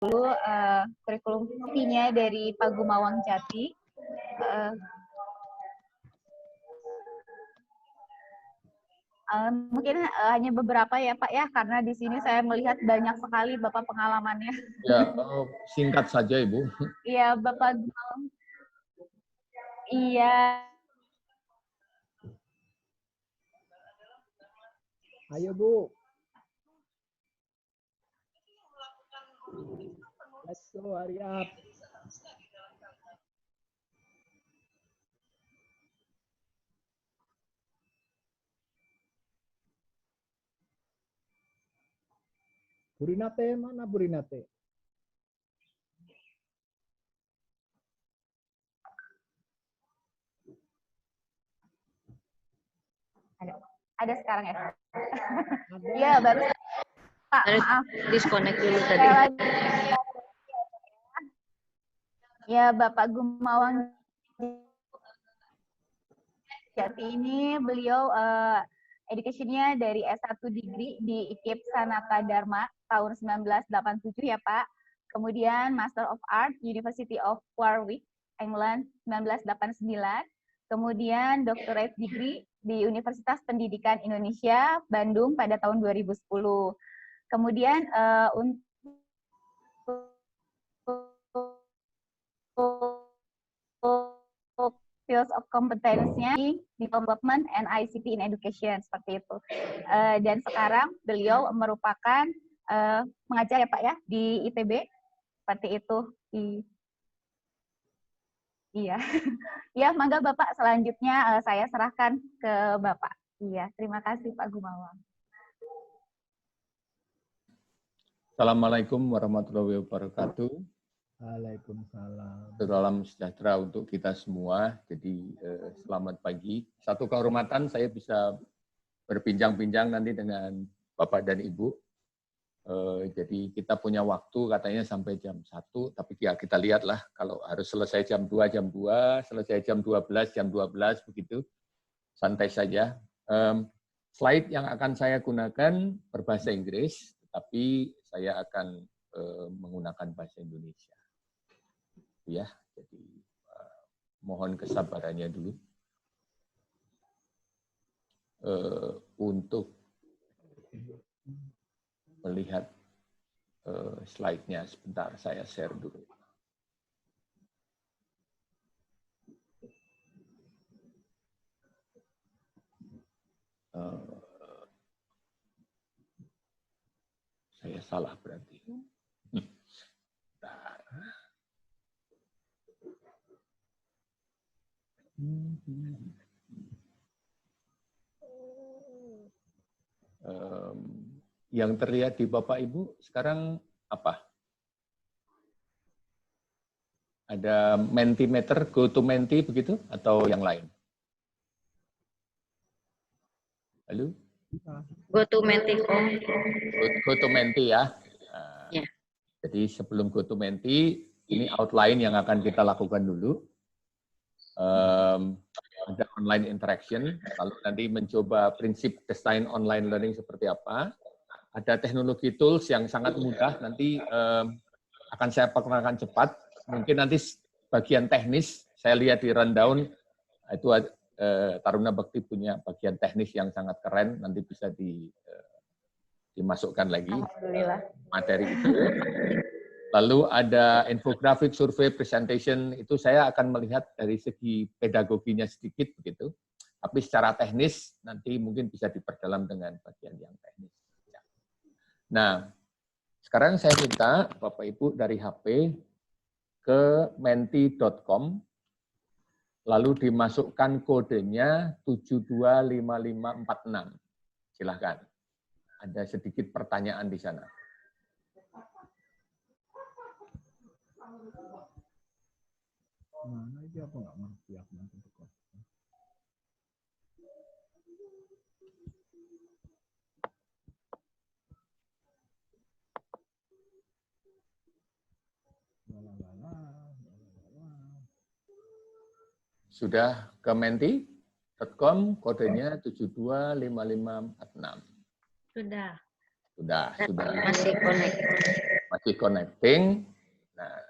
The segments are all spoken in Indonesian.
kurikulum vitae-nya dari Pak Gumawang Jati. Mungkin hanya beberapa ya Pak ya, karena di sini saya melihat banyak sekali Bapak pengalamannya. Ya, singkat saja Ibu. Iya Bapak Gumawang. Iya. Ayo Bu. Let's go, hurry up. Burinate, mana Burinate? Ada sekarang ya? Iya, baru Pak, maaf. Disconnect dulu tadi. Ya, Bapak Gumawang Jati ini beliau education-nya dari S1 degree di IKIP Sanata Dharma tahun 1987 ya Pak. Kemudian Master of Art University of Warwick, England 1989. Kemudian Doctorate Degree di Universitas Pendidikan Indonesia, Bandung pada tahun 2010. Kemudian untuk fields of competence-nya di development and ICT in education, seperti itu. Dan sekarang beliau merupakan mengajar ya Pak ya, di ITB, seperti itu. Iya. Ya, mangga Bapak, selanjutnya saya serahkan ke Bapak. Iya, terima kasih Pak Gumawang. Assalamualaikum warahmatullahi wabarakatuh. Waalaikumsalam. Salam sejahtera untuk kita semua. Jadi selamat pagi. Satu kehormatan saya bisa berbincang-bincang nanti dengan Bapak dan Ibu. Jadi kita punya waktu katanya sampai jam 1, tapi ya kita lihatlah kalau harus selesai jam 2, selesai jam 12, jam 12, begitu. Santai saja. Slide yang akan saya gunakan berbahasa Inggris, tapi saya akan menggunakan bahasa Indonesia. Ya, jadi mohon kesabarannya dulu untuk melihat slide-nya. Sebentar, saya share dulu. Saya salah berarti. Yang terlihat di Bapak Ibu sekarang apa? Ada Mentimeter, GoToMenti begitu atau yang lain? Halo? GoToMenti. GoToMenti ya. Ya. Jadi sebelum GoToMenti, ini outline yang akan kita lakukan dulu. Ada online interaction, lalu nanti mencoba prinsip desain online learning seperti apa. Ada teknologi tools yang sangat mudah, nanti akan saya perkenalkan cepat. Mungkin nanti bagian teknis, saya lihat di rundown, itu Taruna Bakti punya bagian teknis yang sangat keren, nanti bisa dimasukkan lagi materi itu. Lalu ada infografik, survei, presentation, itu saya akan melihat dari segi pedagoginya sedikit begitu. Tapi secara teknis nanti mungkin bisa diperdalam dengan bagian yang teknis. Nah, sekarang saya minta Bapak Ibu dari HP ke menti.com, lalu dimasukkan kodenya 725546. Silahkan. Ada sedikit pertanyaan di sana. Mana aja apa nggak ngerti aku nanti. Sudah ke menti.com, kodenya 725546. Sudah. Sudah. Masih connect. Masih connecting. Nah,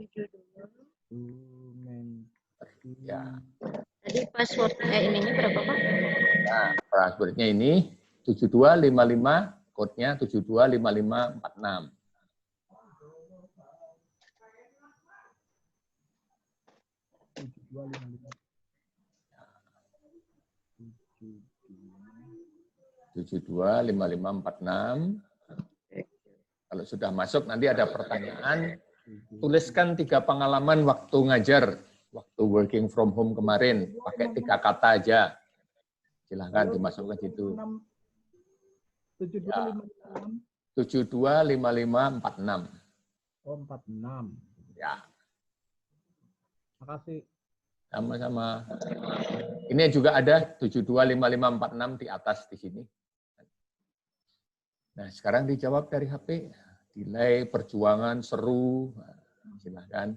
72. ya. Tadi password ininya berapa, Pak? Nah, passwordnya ini 7255, code-nya 725546. tujuh dua lima lima empat enam. Kalau sudah masuk nanti ada pertanyaan, tuliskan 3 pengalaman waktu ngajar, waktu working from home kemarin, pakai 3 kata aja. Silahkan dimasukkan ke situ. 725546. Oh, 46. Ya, Makasih. sama-sama. Ini juga ada 725546 di atas di sini. Nah, sekarang dijawab dari HP. Delay, perjuangan, seru. Nah, silahkan.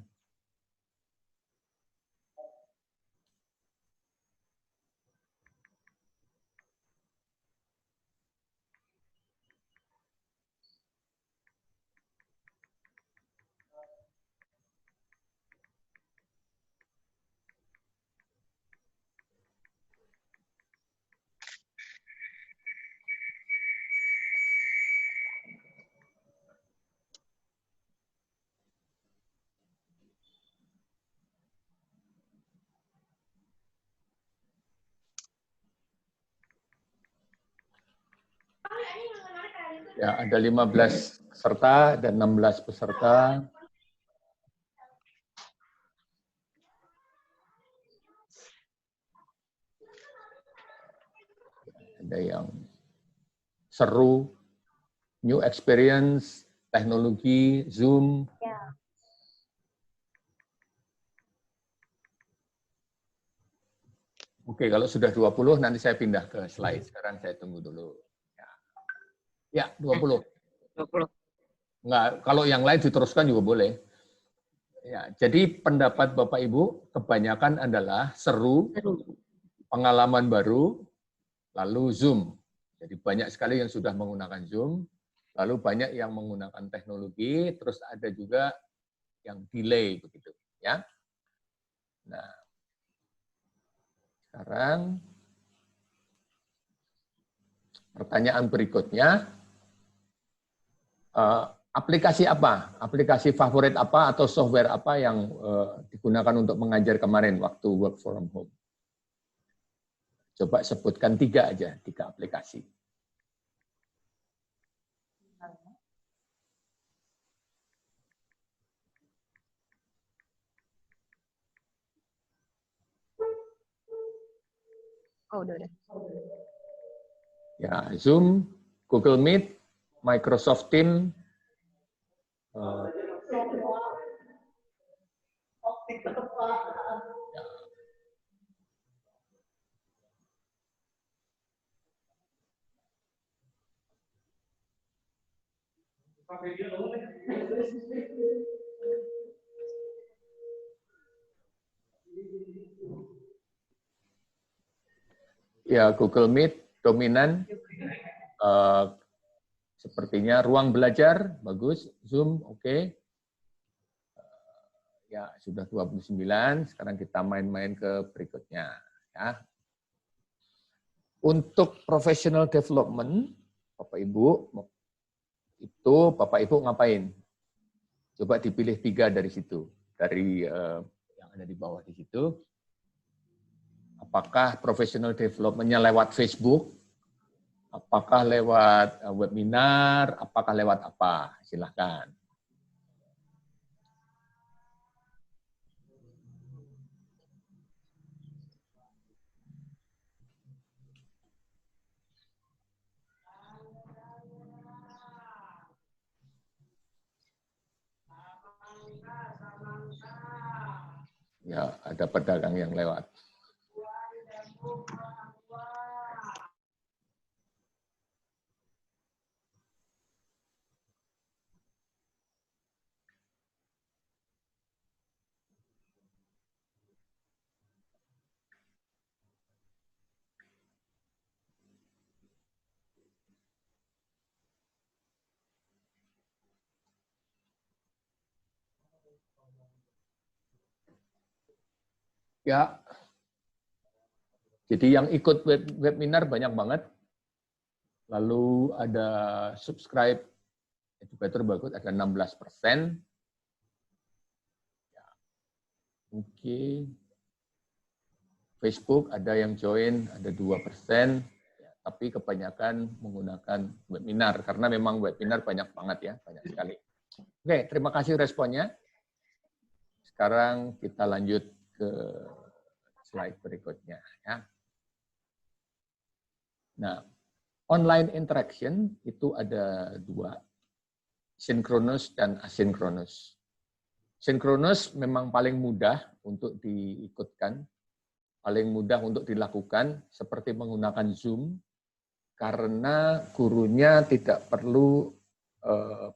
Ya, ada 15 peserta dan 16 peserta. Ada yang seru, new experience, teknologi, Zoom. Ya. Oke, kalau sudah 20 nanti saya pindah ke slide. Sekarang saya tunggu dulu. Ya, 20. 20. Enggak, kalau yang lain diteruskan juga boleh. Ya, jadi pendapat Bapak Ibu kebanyakan adalah seru, Seru. pengalaman baru, lalu Zoom. Jadi banyak sekali yang sudah menggunakan Zoom, lalu banyak yang menggunakan teknologi, terus ada juga yang delay begitu, ya. Nah, sekarang pertanyaan berikutnya, aplikasi apa? Aplikasi favorit apa atau software apa yang digunakan untuk mengajar kemarin waktu work from home? Coba sebutkan 3 aja, 3 aplikasi. Oh, udah. Ya, Zoom, Google Meet, Microsoft Teams, ya Google Meet dominan, sepertinya ruang belajar bagus, Zoom oke. Ya sudah 29, sekarang kita main-main ke berikutnya. Ya. Untuk professional development, Bapak Ibu, itu Bapak Ibu ngapain? Coba dipilih 3 dari situ, dari yang ada di bawah di situ. Apakah professional development-nya lewat Facebook? Apakah lewat webinar? Apakah lewat apa? Silahkan. Ya, ada pedagang yang lewat. Ya, jadi yang ikut webinar banyak banget. Lalu ada subscribe educator bagus ada 16%. Ya, oke. Facebook ada yang join ada 2%. Ya, tapi kebanyakan menggunakan webinar karena memang webinar banyak banget ya, banyak sekali. Oke, terima kasih responnya. Sekarang kita lanjut ke slide berikutnya ya. Nah, online interaction itu ada dua, sinkronus dan asinkronus. Sinkronus memang paling mudah untuk diikutkan, paling mudah untuk dilakukan seperti menggunakan Zoom karena gurunya tidak perlu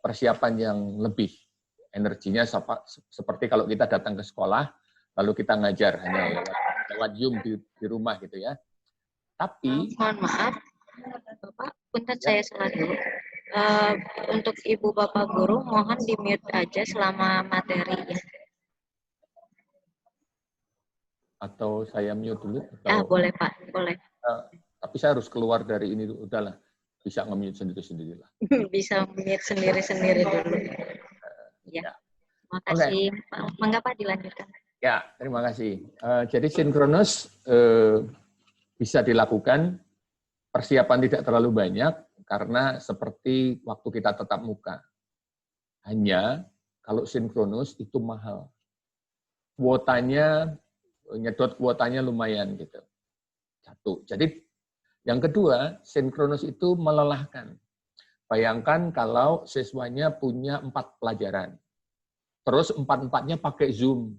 persiapan yang lebih. Energinya seperti kalau kita datang ke sekolah lalu kita ngajar hanya lewat Zoom di rumah gitu ya. Tapi mohon maaf, Bapak, punten saya salah dulu. Untuk Ibu Bapak Guru, mohon di-mute aja selama materi ya. atau saya mute dulu atau Boleh Pak, boleh. tapi saya harus keluar dari ini dulu. Udahlah, bisa nge-mute sendiri-sendiri lah. Bisa mute sendiri-sendiri dulu. Ya. Terima kasih. Mangga Pak dilanjutkan. Ya, terima kasih. Jadi sinkronus bisa dilakukan, persiapan tidak terlalu banyak karena seperti waktu kita tatap muka. Hanya kalau sinkronus itu mahal. Kuotanya, nyedot kuotanya lumayan gitu. Satu. Jadi yang kedua, sinkronus itu melelahkan. Bayangkan kalau siswanya punya 4 pelajaran. Terus 4-4-nya pakai Zoom.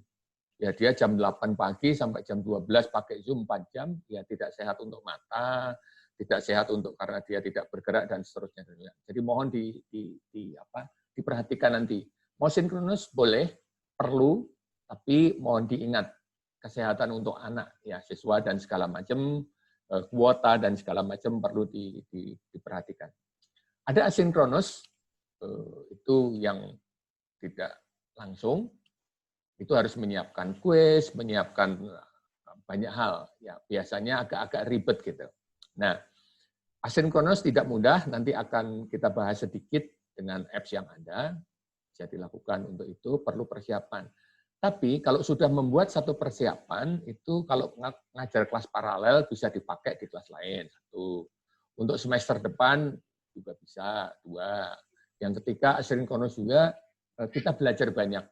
Ya dia jam 8 pagi sampai jam 12 pakai Zoom 4 jam, ya tidak sehat untuk mata, tidak sehat untuk karena dia tidak bergerak dan seterusnya. Jadi mohon diperhatikan nanti. Mau sinkronus boleh, perlu, tapi mohon diingat kesehatan untuk anak ya siswa dan segala macam, kuota dan segala macam perlu diperhatikan. Ada asinkronus itu yang tidak langsung, itu harus menyiapkan kuis, menyiapkan banyak hal. Ya, biasanya agak-agak ribet gitu. Nah, asinkronus tidak mudah, nanti akan kita bahas sedikit dengan apps yang ada, bisa dilakukan untuk itu, perlu persiapan. Tapi kalau sudah membuat satu persiapan, itu kalau ngajar kelas paralel bisa dipakai di kelas lain, satu. Untuk semester depan juga bisa, 2. Yang ketiga, asinkronus juga, kita belajar banyak.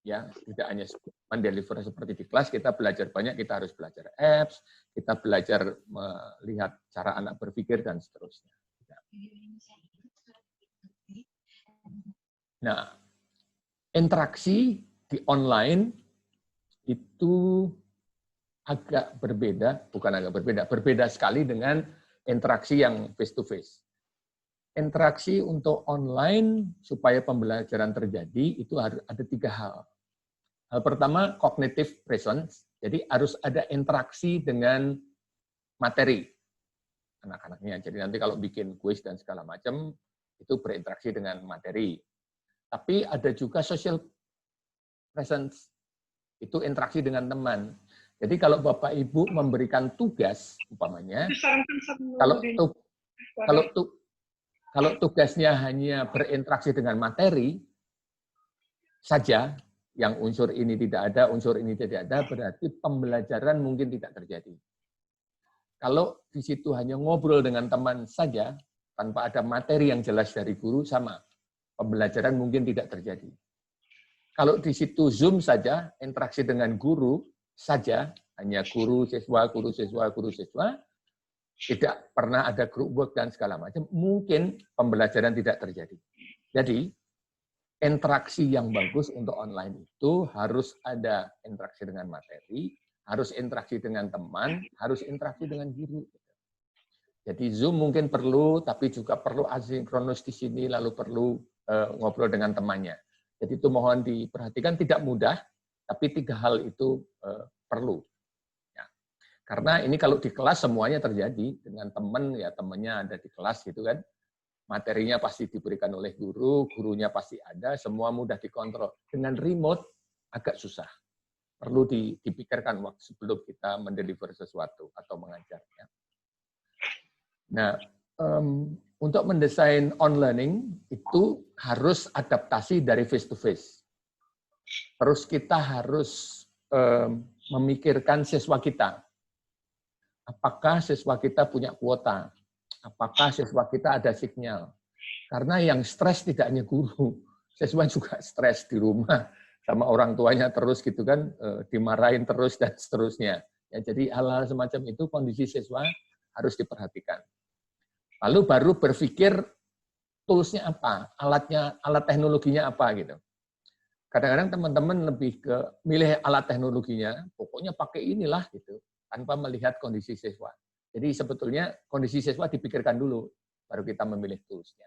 Ya, tidak hanya mendeliver seperti di kelas, kita belajar banyak, kita harus belajar apps, kita belajar melihat cara anak berpikir, dan seterusnya. Nah, interaksi di online itu agak berbeda, bukan agak berbeda, berbeda sekali dengan interaksi yang face-to-face. Interaksi untuk online supaya pembelajaran terjadi itu ada 3 hal. Hal pertama, cognitive presence, jadi harus ada interaksi dengan materi anak-anaknya. Jadi nanti kalau bikin kuis dan segala macam, itu berinteraksi dengan materi. Tapi ada juga social presence, itu interaksi dengan teman. Jadi kalau Bapak Ibu memberikan tugas, umpamanya, kalau tugasnya hanya berinteraksi dengan materi saja, yang unsur ini tidak ada, unsur ini tidak ada, berarti pembelajaran mungkin tidak terjadi. Kalau di situ hanya ngobrol dengan teman saja, tanpa ada materi yang jelas dari guru, sama. Pembelajaran mungkin tidak terjadi. Kalau di situ Zoom saja, interaksi dengan guru saja, hanya guru, siswa, tidak pernah ada group work dan segala macam, mungkin pembelajaran tidak terjadi. Jadi, interaksi yang bagus untuk online itu harus ada interaksi dengan materi, harus interaksi dengan teman, harus interaksi dengan guru. Jadi Zoom mungkin perlu, tapi juga perlu asinkronus di sini, lalu perlu ngobrol dengan temannya. Jadi itu mohon diperhatikan, tidak mudah, tapi 3 hal itu perlu. Ya. Karena ini kalau di kelas semuanya terjadi, dengan teman, ya temannya ada di kelas gitu kan, materinya pasti diberikan oleh guru, gurunya pasti ada, semua mudah dikontrol. Dengan remote agak susah. perlu dipikirkan waktu sebelum kita mendeliver sesuatu atau mengajarnya. Nah, untuk mendesain on-learning itu harus adaptasi dari face-to-face. Terus kita harus memikirkan siswa kita. Apakah siswa kita punya kuota? Apakah siswa kita ada sinyal? Karena yang stres tidak hanya guru, siswa juga stres di rumah sama orang tuanya terus gitu kan, dimarahin terus dan seterusnya. Ya, jadi hal-hal semacam itu kondisi siswa harus diperhatikan. Lalu baru berpikir tools-nya apa, alat teknologinya apa gitu. Kadang-kadang teman-teman lebih ke milih alat teknologinya, pokoknya pakai inilah gitu, tanpa melihat kondisi siswa. Jadi sebetulnya kondisi siswa dipikirkan dulu, baru kita memilih tools-nya.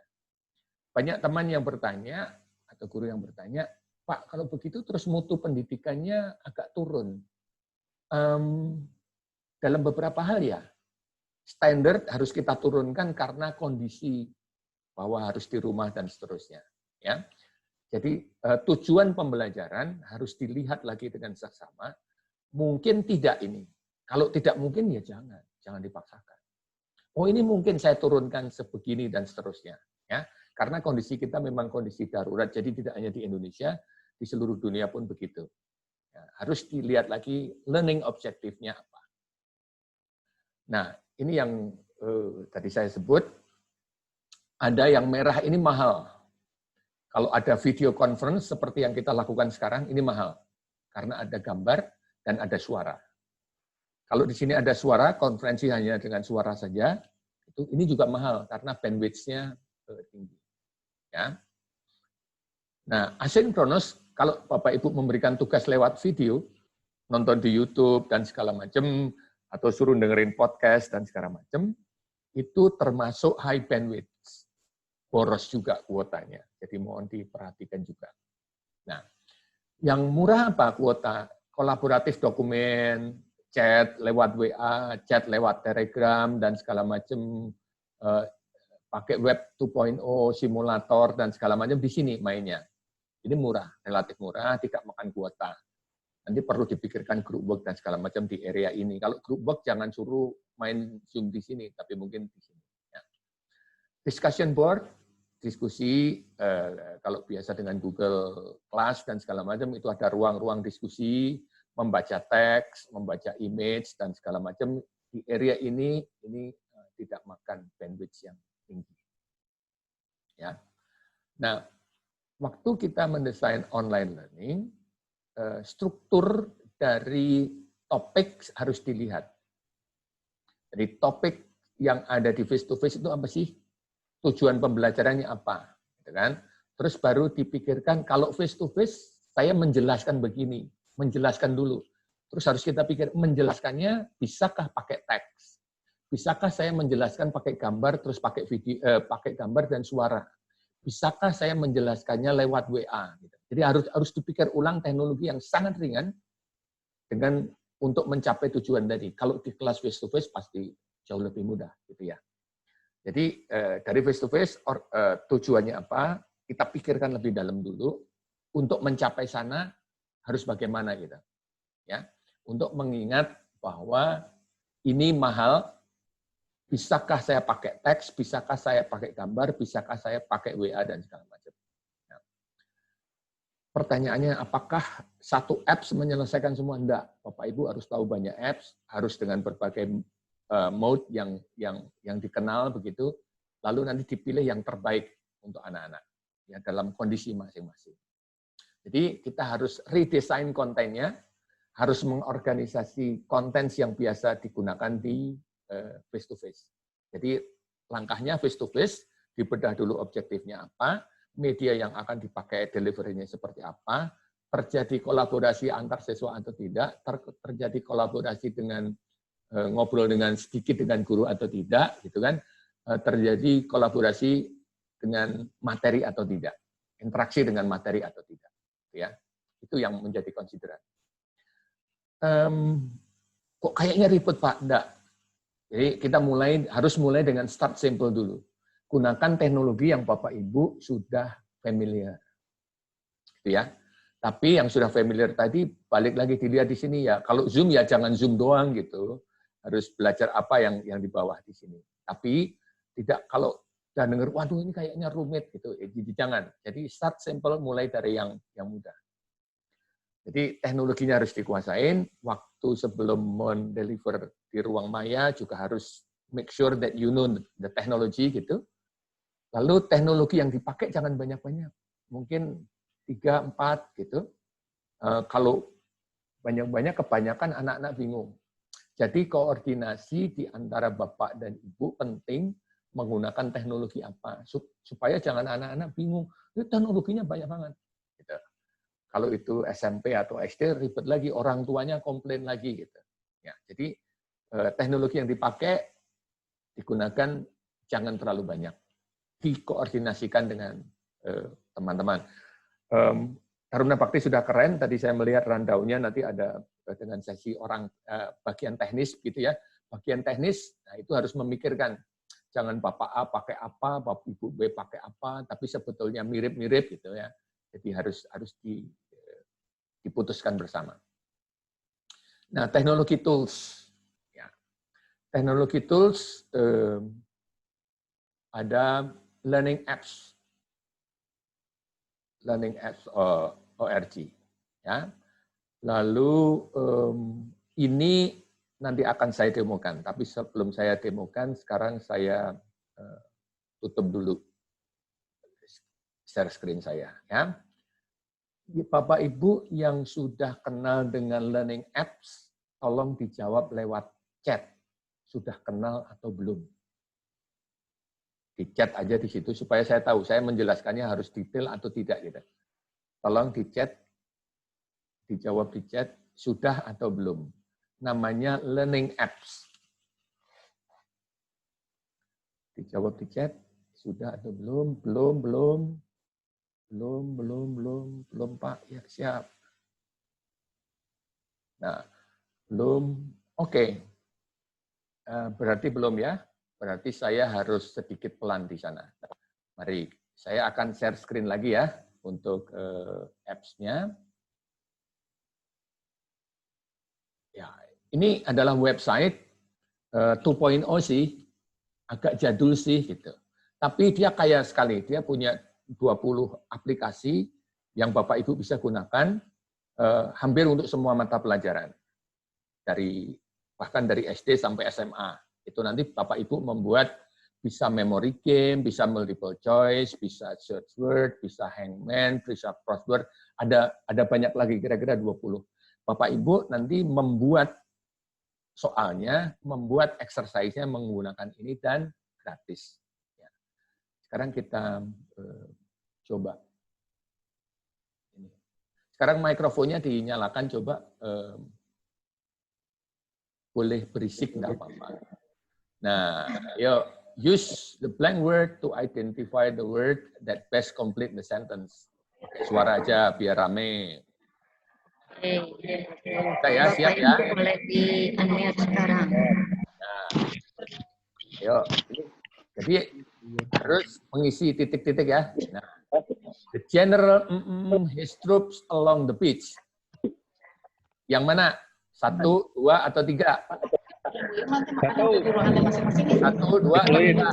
Banyak teman yang bertanya, atau guru yang bertanya, Pak, kalau begitu terus mutu pendidikannya agak turun. Dalam beberapa hal ya, standar harus kita turunkan karena kondisi bahwa harus di rumah dan seterusnya. Ya, jadi tujuan pembelajaran harus dilihat lagi dengan seksama. Mungkin tidak ini. Kalau tidak mungkin ya jangan dipaksakan. Oh ini mungkin saya turunkan sebegini dan seterusnya. Ya, karena kondisi kita memang kondisi darurat. Jadi tidak hanya di Indonesia, di seluruh dunia pun begitu. Ya, harus dilihat lagi learning objektifnya apa. Nah, ini yang tadi saya sebut, ada yang merah ini mahal. Kalau ada video conference seperti yang kita lakukan sekarang, ini mahal. Karena ada gambar dan ada suara. Kalau di sini ada suara, konferensi hanya dengan suara saja, ini juga mahal karena bandwidth-nya tinggi. Ya. Nah, asinkronus, kalau Bapak Ibu memberikan tugas lewat video, nonton di YouTube dan segala macam, atau suruh dengerin podcast dan segala macam, itu termasuk high bandwidth. Boros juga kuotanya. Jadi mohon diperhatikan juga. Nah, yang murah apa kuota? Kolaboratif dokumen, chat lewat WA, chat lewat Telegram, dan segala macam, pakai web 2.0, simulator, dan segala macam di sini mainnya. Ini murah, relatif murah, tidak makan kuota. Nanti perlu dipikirkan group work dan segala macam di area ini. Kalau group work jangan suruh main Zoom di sini, tapi mungkin di sini. Ya. Discussion board, diskusi, kalau biasa dengan Google Class dan segala macam, itu ada ruang-ruang diskusi, membaca teks, membaca image, dan segala macam. Di area ini tidak makan bandwidth yang tinggi. Ya. Nah, waktu kita mendesain online learning, struktur dari topik harus dilihat. Jadi topik yang ada di face-to-face itu apa sih? Tujuan pembelajarannya apa? Gitu kan? Terus baru dipikirkan, kalau face-to-face saya menjelaskan begini, menjelaskan dulu. Terus harus kita pikir, menjelaskannya bisakah pakai teks? Bisakah saya menjelaskan pakai gambar, terus pakai video, pakai gambar dan suara? Bisakah saya menjelaskannya lewat WA? Jadi harus dipikir ulang teknologi yang sangat ringan dengan untuk mencapai tujuan tadi. Kalau di kelas face to face pasti jauh lebih mudah, gitu ya. Jadi dari face to face tujuannya apa? Kita pikirkan lebih dalam dulu. Untuk mencapai sana harus bagaimana gitu, ya. Untuk mengingat bahwa ini mahal. Bisakah saya pakai teks, bisakah saya pakai gambar, bisakah saya pakai WA, dan segala macam. Nah, pertanyaannya, apakah satu apps menyelesaikan semua? Enggak. Bapak Ibu harus tahu banyak apps, harus dengan berbagai mode yang dikenal begitu, lalu nanti dipilih yang terbaik untuk anak-anak ya dalam kondisi masing-masing. Jadi kita harus redesign kontennya, harus mengorganisasi konten yang biasa digunakan di face to face. Jadi langkahnya face to face, dibedah dulu objektifnya apa, media yang akan dipakai delivery-nya seperti apa, terjadi kolaborasi antar siswa atau tidak, terjadi kolaborasi dengan ngobrol dengan sedikit dengan guru atau tidak, gitu kan, terjadi kolaborasi dengan materi atau tidak, interaksi dengan materi atau tidak, ya, itu yang menjadi konsideran. Kok kayaknya ribet Pak? Enggak. Jadi kita harus mulai dengan start simple dulu. Gunakan teknologi yang Bapak Ibu sudah familiar. Gitu ya. Tapi yang sudah familiar tadi, balik lagi dilihat di sini ya. Kalau Zoom ya jangan Zoom doang gitu. Harus belajar apa yang di bawah di sini. Tapi tidak kalau dan dengar, waduh ini kayaknya rumit gitu. Jadi jangan. Jadi start simple, mulai dari yang mudah. Jadi teknologinya harus dikuasain. Waktu sebelum mendeliver di ruang maya juga harus make sure that you know the technology gitu. Lalu teknologi yang dipakai jangan banyak-banyak. Mungkin 3, 4 gitu. Kalau banyak-banyak kebanyakan anak-anak bingung. Jadi koordinasi di antara bapak dan ibu penting menggunakan teknologi apa supaya jangan anak-anak bingung. Ini teknologinya banyak banget. Gitu. Kalau itu SMP atau SD ribet lagi, orang tuanya komplain lagi gitu. Ya, jadi teknologi yang dipakai digunakan jangan terlalu banyak. Dikoordinasikan dengan teman-teman. Taruna Bakti sudah keren, tadi saya melihat rundown-nya nanti ada dengan sesi orang bagian teknis gitu ya. Bagian teknis, nah itu harus memikirkan jangan Bapak A pakai apa, Bapak Ibu B pakai apa, tapi sebetulnya mirip-mirip gitu ya. Jadi harus diputuskan bersama. Nah, teknologi tools. Ya. Teknologi tools ada learning apps ORG. Ya. Lalu ini nanti akan saya demokan, tapi sebelum saya demokan, sekarang saya tutup dulu share screen saya. Ya. Bapak Ibu yang sudah kenal dengan learning apps, tolong dijawab lewat chat. Sudah kenal atau belum? Di chat aja di situ supaya saya tahu, saya menjelaskannya harus detail atau tidak gitu. Tolong di chat, dijawab di chat, sudah atau belum. Namanya learning apps. Dijawab di chat, sudah atau belum? Belum Pak. Ya, siap. Nah, belum. Oke. Berarti belum ya? Berarti saya harus sedikit pelan di sana. Mari, saya akan share screen lagi ya untuk apps-nya. Ya, ini adalah website 2.0 sih, agak jadul sih gitu. Tapi dia kaya sekali, dia punya 20 aplikasi yang Bapak Ibu bisa gunakan hampir untuk semua mata pelajaran. Bahkan dari SD sampai SMA. Itu nanti Bapak Ibu membuat bisa memory game, bisa multiple choice, bisa search word, bisa hangman, bisa crossword, ada banyak lagi, kira-kira 20. Bapak Ibu nanti membuat soalnya, membuat exercise-nya menggunakan ini dan gratis. Ya. Sekarang kita coba. Sekarang mikrofonnya dinyalakan, coba. Boleh berisik, nggak apa-apa. Nah, yuk, use the blank word to identify the word that best complete the sentence. Suara aja, biar rame. Oke, ya, siap ya. Boleh di-unmute sekarang. Nah, yuk. Jadi harus mengisi titik-titik ya. Nah, the general his troops along the beach. Yang mana? 1, 2, atau 3? 1, 2, atau 3?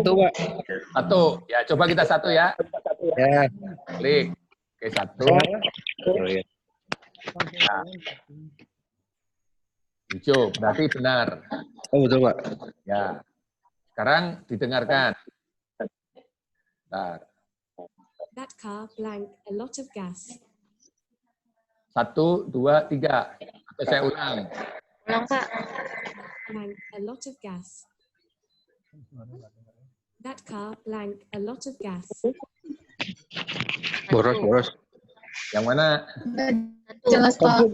1. Ya, coba kita 1 ya. Ya. Klik. Oke, 1. Nah. Hijau, berarti benar. Oh, betul, Pak. Ya. Sekarang didengarkan. Bentar. That car blank a lot of gas. 1, 2, 3. Atau saya ulang. Ulang, Pak. Blank a lot of gas. That car blank a lot of gas. Boros. Yang mana? Jelas, Pak.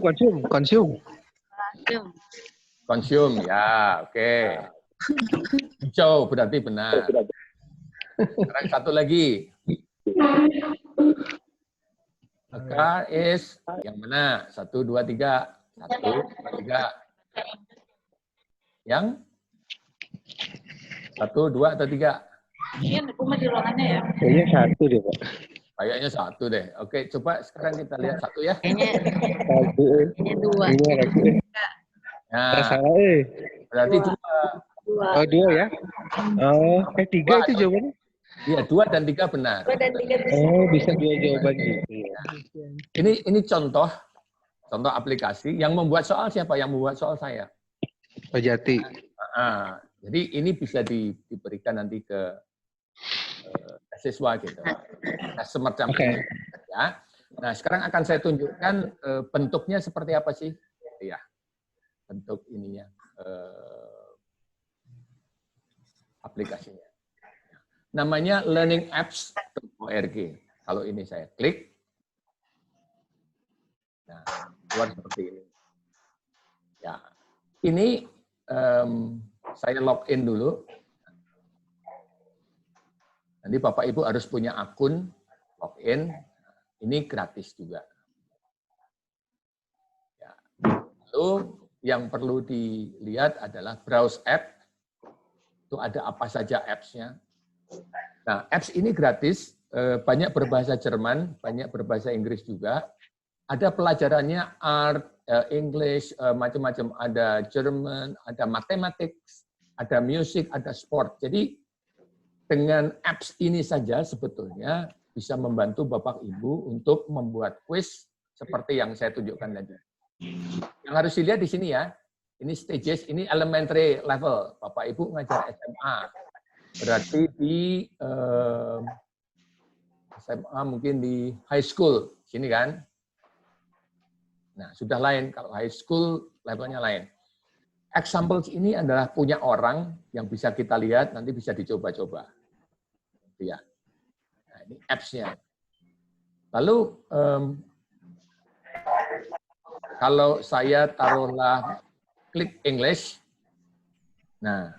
Consume, ya, oke. Hijau berarti benar. Sekarang 1 lagi. A car is yang mana? 1, 2, 3. 1, 2, 3. Yang 1, 2, atau 3? Iya, aku mah di ruangannya ya. Kayaknya 1 deh, Pak. Kayaknya satu deh. Oke, coba sekarang kita lihat satu ya. Kayaknya dua. Dua lagi. Nah, Salah berarti Dua. dua. Dua. Oh, dua ya? Oh, tiga Dua itu atau- jawabannya? Iya, 2 dan 3 benar. Dua dan tiga bisa. Oh, bisa dua jawaban gitu. Ini contoh aplikasi yang membuat soal siapa? Yang membuat soal saya. Oh, Jati. Jadi ini bisa diberikan nanti ke siswa gitu. Nah, semacam Oke. ini. Ya. Nah, sekarang akan saya tunjukkan bentuknya seperti apa sih? Ya, bentuk ininya, aplikasinya. Namanya learningapps.org. Kalau ini saya klik, nah, keluar seperti ini. Ya, ini saya login dulu. Nanti Bapak Ibu harus punya akun login. Ini gratis juga. Ya. Lalu yang perlu dilihat adalah browse app. Itu ada apa saja apps-nya. Nah, apps ini gratis. Banyak berbahasa Jerman, banyak berbahasa Inggris juga. Ada pelajarannya art, English, macam-macam. Ada German, ada mathematics, ada music, ada sport. Jadi dengan apps ini saja sebetulnya bisa membantu Bapak Ibu untuk membuat quiz seperti yang saya tunjukkan tadi. Yang harus dilihat di sini ya, ini stages, ini elementary level. Bapak Ibu ngajar SMA. Berarti di SMA mungkin di high school, sini kan. Nah, sudah lain. Kalau high school levelnya lain. Examples ini adalah punya orang yang bisa kita lihat, nanti bisa dicoba-coba. Ya. Nah, ini apps-nya. Lalu, kalau saya taruhlah klik English, nah,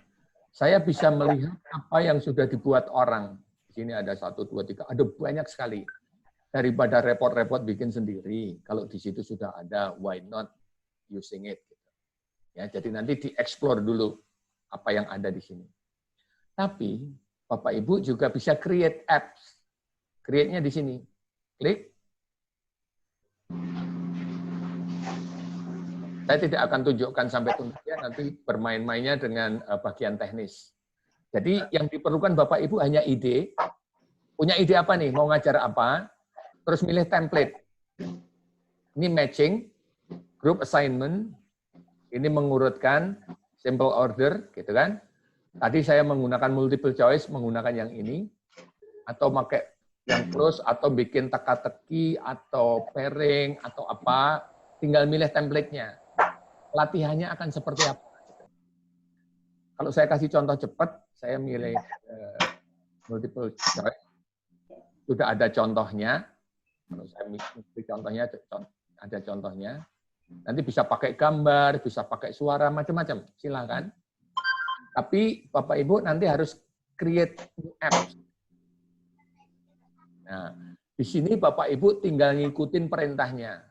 saya bisa melihat apa yang sudah dibuat orang. Di sini ada 1, 2, 3, ada banyak sekali. Daripada repot-repot bikin sendiri, kalau di situ sudah ada, why not using it? Ya, jadi nanti dieksplor dulu apa yang ada di sini. Tapi Bapak Ibu juga bisa create apps. Create-nya di sini. Klik. Saya tidak akan tunjukkan sampai tuntasnya, nanti bermain-mainnya dengan bagian teknis. Jadi yang diperlukan Bapak Ibu hanya ide. Punya ide apa nih? Mau ngajar apa? Terus milih template. Ini matching, group assignment, ini mengurutkan, simple order, gitu kan. Tadi saya menggunakan multiple choice, menggunakan yang ini, atau pakai yang close, atau bikin teka-teki, atau pairing, atau apa, tinggal milih template-nya. Latihannya akan seperti apa. Kalau saya kasih contoh cepat, saya milih multiple choice, sudah ada contohnya. Kalau saya milih contohnya, ada contohnya. Nanti bisa pakai gambar, bisa pakai suara, macam-macam. Silakan. Tapi Bapak Ibu nanti harus create apps. Nah, di sini Bapak Ibu tinggal ngikutin perintahnya.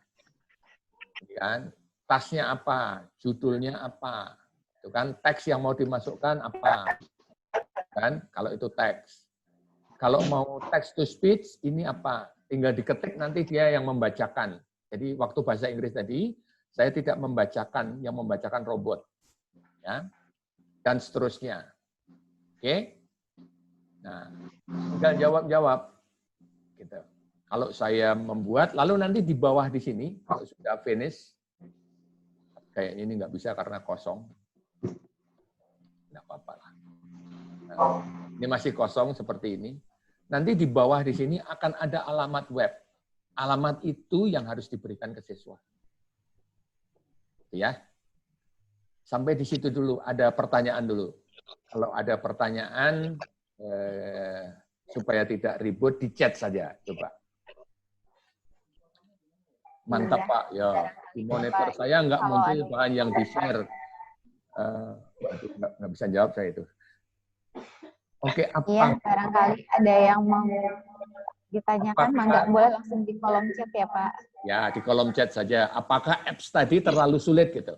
Kan? Tasnya apa, judulnya apa, itu kan teks yang mau dimasukkan apa, kan? Kalau itu teks. Kalau mau text to speech ini apa, tinggal diketik nanti dia yang membacakan. Jadi waktu bahasa Inggris tadi saya tidak membacakan, yang membacakan robot, ya, dan seterusnya. Oke? Nah, tinggal jawab-jawab. Gitu. Kalau saya membuat, lalu nanti di bawah di sini, kalau sudah finish, kayaknya ini nggak bisa karena kosong. Nggak apa-apa lah. Nah, ini masih kosong seperti ini. Nanti di bawah di sini akan ada alamat web. Alamat itu yang harus diberikan ke siswa. Ya. Sampai di situ dulu, ada pertanyaan dulu. Kalau ada pertanyaan, supaya tidak ribut, di chat saja. Coba. Mantap Pak, ya di monitor saya nggak muncul bahan yang di-share. Nggak bisa jawab saya itu. Oke, apa? Iya, barangkali ada yang mau ditanyakan, mangga boleh langsung di kolom chat ya Pak. Ya, di kolom chat saja. Apakah apps tadi terlalu sulit gitu?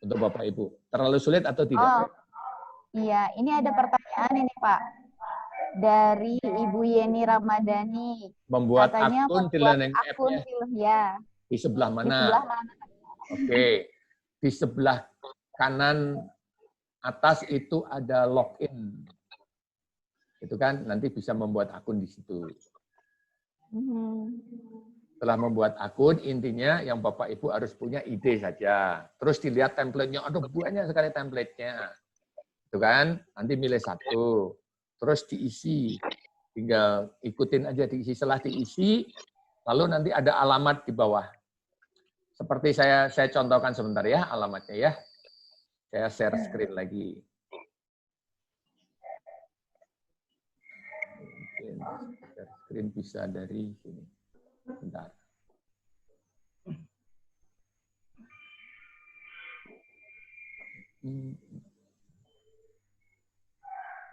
Untuk Bapak Ibu. Terlalu sulit atau tidak? Oh, iya, ini ada pertanyaan ini Pak. Dari Ibu Yeni Ramadhani. Membuat Katanya akun di membuat learning akun app-nya. ya. Di sebelah Di mana? sebelah mana? Oke. Di sebelah kanan atas itu ada login. Itu kan nanti bisa membuat akun di situ. Setelah membuat akun, intinya yang Bapak Ibu harus punya ide saja. Terus dilihat template-nya, aduh banyak sekali template-nya. Itu kan, nanti milih satu. Terus diisi, tinggal ikutin aja diisi. Setelah diisi, lalu nanti ada alamat di bawah. Seperti saya contohkan sebentar ya, alamatnya ya. Saya share screen lagi. Mungkin share screen bisa dari sini. Bentar.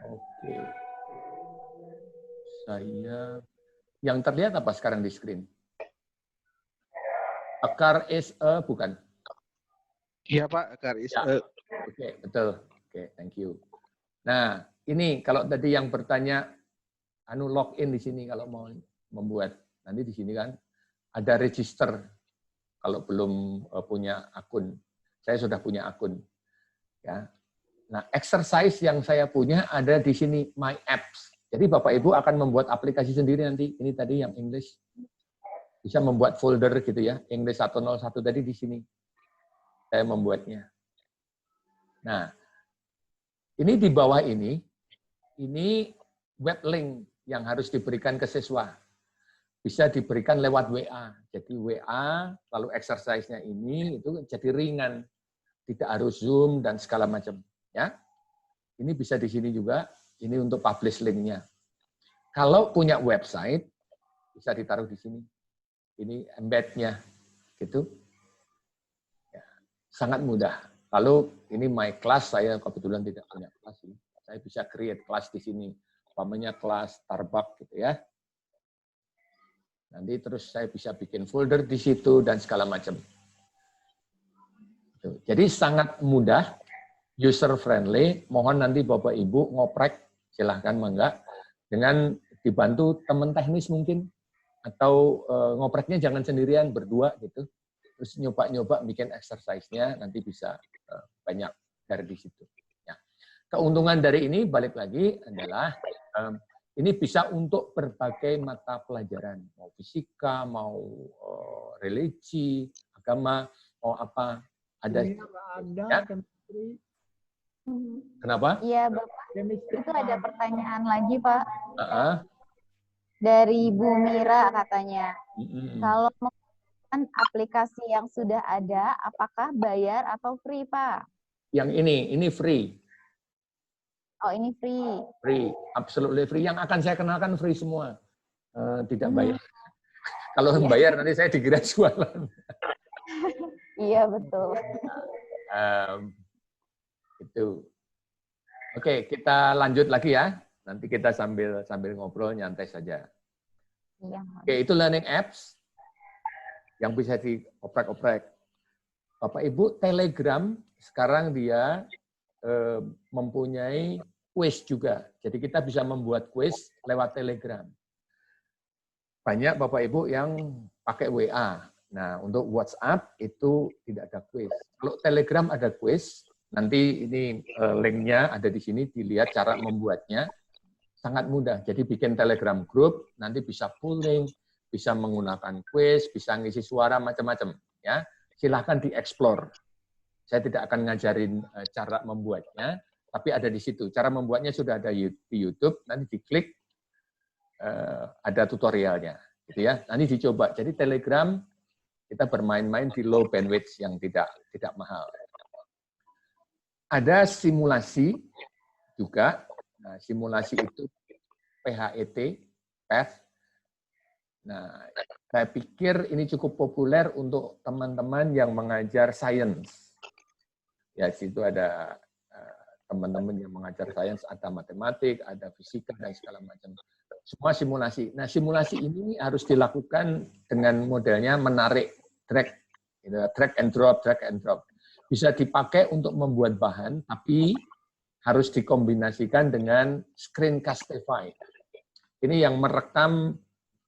Oke. Saya yang terlihat apa sekarang di screen? Akar is a bukan. Iya Pak, Karis. Ya. Oke, betul. Oke, thank you. Nah, ini kalau tadi yang bertanya login di sini kalau mau membuat nanti di sini kan ada register kalau belum punya akun. Saya sudah punya akun. Ya. Nah, exercise yang saya punya ada di sini My Apps. Jadi Bapak Ibu akan membuat aplikasi sendiri nanti. Ini tadi yang English. Bisa membuat folder gitu ya. English 101 tadi di sini. Saya membuatnya. Nah, ini di bawah ini web link yang harus diberikan ke siswa. Bisa diberikan lewat WA. Jadi WA, lalu exercise-nya ini itu jadi ringan. Tidak harus Zoom dan segala macam. Ya, ini bisa di sini juga. Ini untuk publish link-nya. Kalau punya website, bisa ditaruh di sini. Ini embed-nya, gitu. Ya, sangat mudah. Lalu ini my class, saya kebetulan tidak punya kelas. Saya bisa create kelas di sini. Umpamanya kelas Starbucks, gitu ya. Nanti terus saya bisa bikin folder di situ dan segala macam. Jadi sangat mudah. User friendly, mohon nanti Bapak Ibu ngoprek, silahkan mangga, dengan dibantu teman teknis mungkin, atau ngopreknya jangan sendirian, berdua gitu, terus nyoba-nyoba bikin exercise-nya, nanti bisa banyak dari di situ. Ya. Keuntungan dari ini, balik lagi, adalah ini bisa untuk berbagai mata pelajaran, mau fisika, mau religi, agama, mau apa, ada. Ya. Kenapa? Iya, Bapak. Itu ada pertanyaan lagi, Pak. Dari Bu Mira katanya. Kalau menggunakan aplikasi yang sudah ada, apakah bayar atau free, Pak? Yang ini free. Oh, ini free. Free, absolutely free. Yang akan saya kenalkan free semua. Tidak bayar. Kalau bayar nanti saya dikira jualan. Iya, betul. Itu. Oke, kita lanjut lagi ya. Nanti kita sambil ngobrol nyantai saja. Iya. Oke, itu learning apps yang bisa dioprek-oprek. Bapak Ibu, Telegram sekarang dia mempunyai quiz juga. Jadi kita bisa membuat quiz lewat Telegram. Banyak Bapak Ibu yang pakai WA. Nah, untuk WhatsApp itu tidak ada quiz. Kalau Telegram ada quiz. Nanti ini linknya ada di sini, dilihat cara membuatnya. Sangat mudah. Jadi bikin Telegram group, nanti bisa polling, bisa menggunakan quiz, bisa ngisi suara, macam-macam. Ya, silahkan dieksplor. Saya tidak akan ngajarin cara membuatnya, tapi ada di situ. Cara membuatnya sudah ada di YouTube, nanti diklik, ada tutorialnya. Gitu ya. Nanti dicoba. Jadi Telegram, kita bermain-main di low bandwidth yang tidak mahal. Ada simulasi juga. Nah, simulasi itu PHET, PATH. Nah, saya pikir ini cukup populer untuk teman-teman yang mengajar sains. Ya, situ ada teman-teman yang mengajar sains, ada matematik, ada fisika, dan segala macam. Semua simulasi. Nah, simulasi ini harus dilakukan dengan modelnya menarik, drag and drop. Bisa dipakai untuk membuat bahan, tapi harus dikombinasikan dengan Screencastify. Ini yang merekam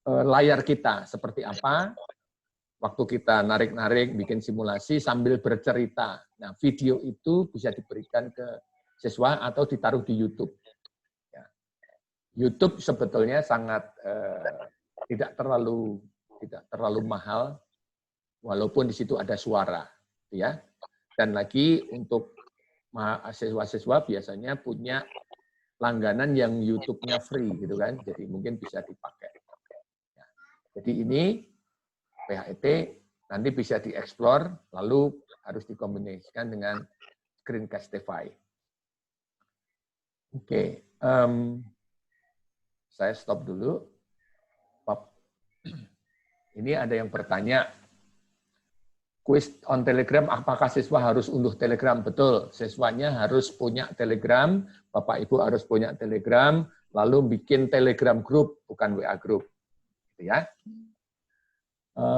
layar kita seperti apa, waktu kita narik-narik, bikin simulasi sambil bercerita. Nah, video itu bisa diberikan ke siswa atau ditaruh di YouTube. Ya. YouTube sebetulnya sangat tidak terlalu mahal, walaupun di situ ada suara, ya. Dan lagi untuk siswa-siswa biasanya punya langganan yang YouTube-nya free, gitu kan? Jadi mungkin bisa dipakai. Ya. Jadi ini PHET nanti bisa dieksplor, lalu harus dikombinasikan dengan Screencastify. Oke, saya stop dulu. Ini ada yang bertanya, quiz on Telegram, apakah siswa harus unduh Telegram? Betul, siswanya harus punya Telegram, Bapak Ibu harus punya Telegram, lalu bikin Telegram group, bukan WA group. Gitu ya.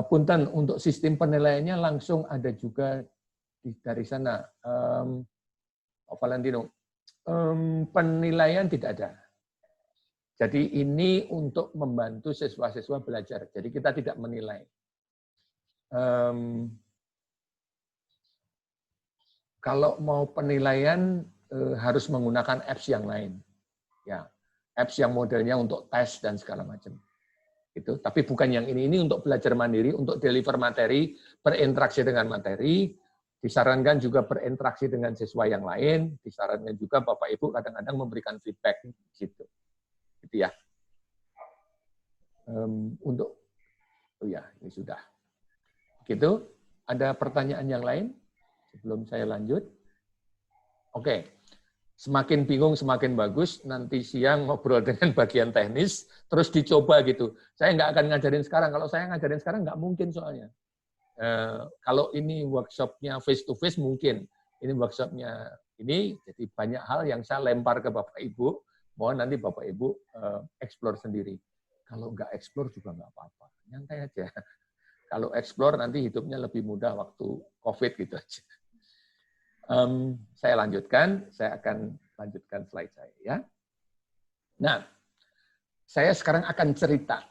Punten, untuk sistem penilaiannya langsung ada juga dari sana. Pak Valentino, penilaian tidak ada. Jadi ini untuk membantu siswa-siswa belajar. Jadi kita tidak menilai. Kalau mau penilaian harus menggunakan apps yang lain, ya, apps yang modelnya untuk tes dan segala macam. Itu. Tapi bukan yang ini untuk belajar mandiri, untuk deliver materi, berinteraksi dengan materi. Disarankan juga berinteraksi dengan siswa yang lain. Disarankan juga Bapak Ibu kadang-kadang memberikan feedback gitu. Gitu ya. Untuk ya ini sudah. Gitu. Ada pertanyaan yang lain sebelum saya lanjut? Oke. Semakin bingung semakin bagus. Nanti siang ngobrol dengan bagian teknis, terus dicoba gitu. Saya nggak akan ngajarin sekarang. Kalau saya ngajarin sekarang nggak mungkin soalnya. Kalau ini workshopnya face to face mungkin. Ini workshopnya ini, jadi banyak hal yang saya lempar ke Bapak Ibu. Mohon nanti Bapak Ibu explore sendiri. Kalau nggak explore juga nggak apa-apa, nyantai aja. Kalau explore nanti hidupnya lebih mudah waktu COVID gitu aja. Saya lanjutkan, saya akan lanjutkan slide saya ya. Nah, saya sekarang akan cerita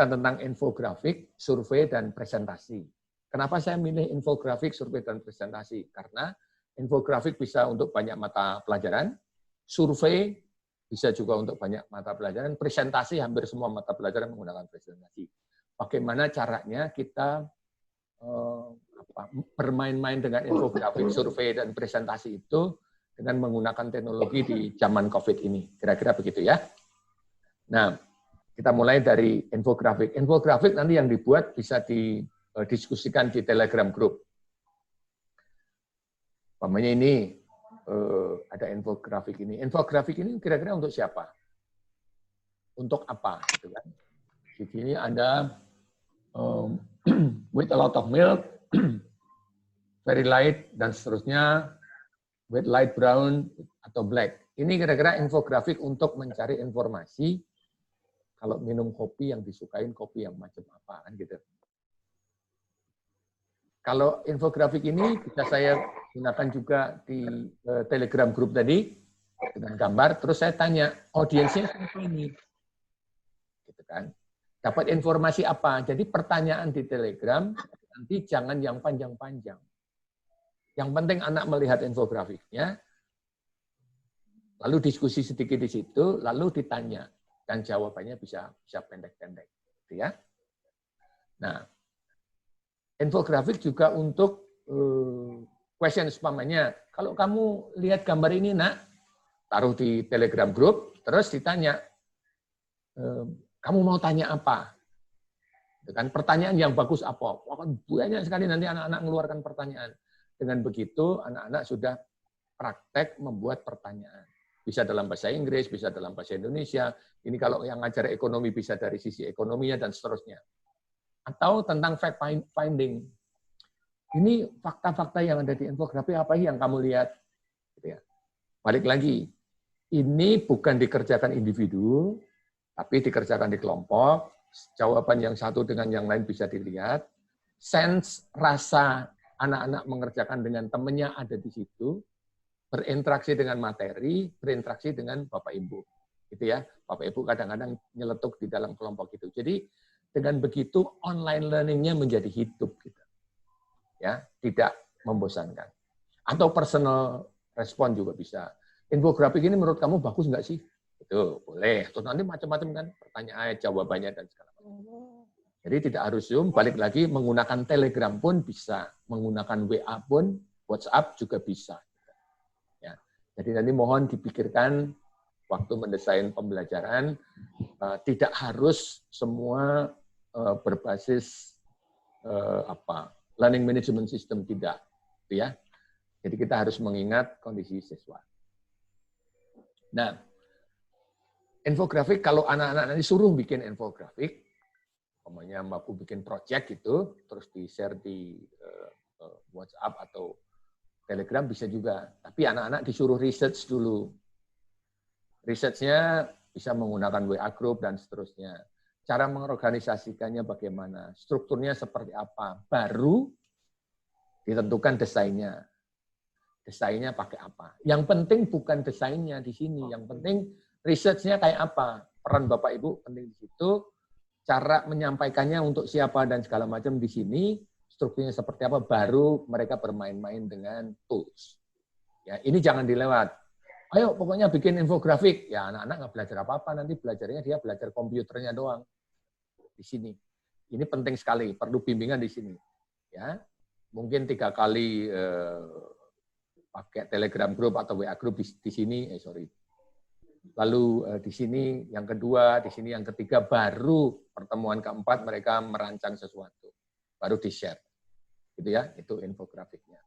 tentang infografik, survei dan presentasi. Kenapa saya milih infografik, survei dan presentasi? Karena infografik bisa untuk banyak mata pelajaran, survei bisa juga untuk banyak mata pelajaran, presentasi hampir semua mata pelajaran menggunakan presentasi. Bagaimana caranya kita bermain-main dengan infografik, survei, dan presentasi itu dengan menggunakan teknologi di zaman COVID ini. Kira-kira begitu ya. Nah, kita mulai dari infografik. Infografik nanti yang dibuat bisa didiskusikan di Telegram Group. Umpamanya ini, ada infografik ini. Infografik ini kira-kira untuk siapa? Untuk apa? Gitu kan? Di sini ada with a lot of milk, very light, dan seterusnya, with light brown atau black. Ini kira-kira infografik untuk mencari informasi kalau minum kopi yang disukain kopi yang macam apa, kan gitu. Kalau infografik ini bisa saya gunakan juga di Telegram Group tadi dengan gambar. Terus saya tanya audiensnya siapa ini, gitu kan? Dapat informasi apa? Jadi pertanyaan di Telegram nanti jangan yang panjang-panjang. Yang penting anak melihat infografiknya, lalu diskusi sedikit di situ, lalu ditanya dan jawabannya bisa pendek-pendek, gitu ya. Nah, infografik juga untuk question umpamanya. Kalau kamu lihat gambar ini, Nak, taruh di Telegram Group, terus ditanya, kamu mau tanya apa? Dengan pertanyaan yang bagus apa? Banyak sekali nanti anak-anak mengeluarkan pertanyaan. Dengan begitu, anak-anak sudah praktek membuat pertanyaan. Bisa dalam bahasa Inggris, bisa dalam bahasa Indonesia. Ini kalau yang ngajar ekonomi bisa dari sisi ekonominya dan seterusnya. Atau tentang fact finding. Ini fakta-fakta yang ada di infografik apa yang kamu lihat? Gitu ya. Balik lagi, ini bukan dikerjakan individu, tapi dikerjakan di kelompok. Jawaban yang satu dengan yang lain bisa dilihat. Sense, rasa anak-anak mengerjakan dengan temannya ada di situ. berinteraksi dengan materi, berinteraksi dengan Bapak Ibu. Gitu ya. Bapak Ibu kadang-kadang nyeletuk di dalam kelompok itu. Jadi dengan begitu online learning-nya menjadi hidup gitu. Ya, tidak membosankan. Atau personal respon juga bisa. Infografik ini menurut kamu bagus nggak sih? Itu boleh. Terus nanti macam-macam kan pertanyaan, jawabannya dan segala macam. Jadi tidak harus Zoom, balik lagi menggunakan Telegram pun bisa, menggunakan WA pun, WhatsApp juga bisa. Ya. Jadi nanti mohon dipikirkan waktu mendesain pembelajaran, tidak harus semua berbasis learning management system, tidak, ya. Jadi kita harus mengingat kondisi siswa. Nah, infografik kalau anak-anak nanti suruh bikin infografik, umpamanya aku bikin project gitu, terus di-share di WhatsApp atau Telegram bisa juga. Tapi anak-anak disuruh research dulu. Research-nya bisa menggunakan WA group dan seterusnya. Cara mengorganisasikannya bagaimana, strukturnya seperti apa, baru ditentukan desainnya. Desainnya pakai apa. Yang penting bukan desainnya di sini, yang penting research-nya kayak apa. Peran Bapak Ibu penting di situ, cara menyampaikannya untuk siapa dan segala macam di sini, strukturnya seperti apa, baru mereka bermain-main dengan tools. Ya, ini jangan dilewat. Ayo pokoknya bikin infografik. Ya anak-anak nggak belajar apa-apa, nanti belajarnya dia belajar komputernya doang. Di sini. Ini penting sekali, perlu bimbingan di sini. Ya, mungkin 3 kali pakai Telegram group atau WA group di sini, Lalu di sini yang kedua, di sini yang ketiga, baru pertemuan keempat mereka merancang sesuatu. Baru di-share. Gitu ya, itu infografiknya.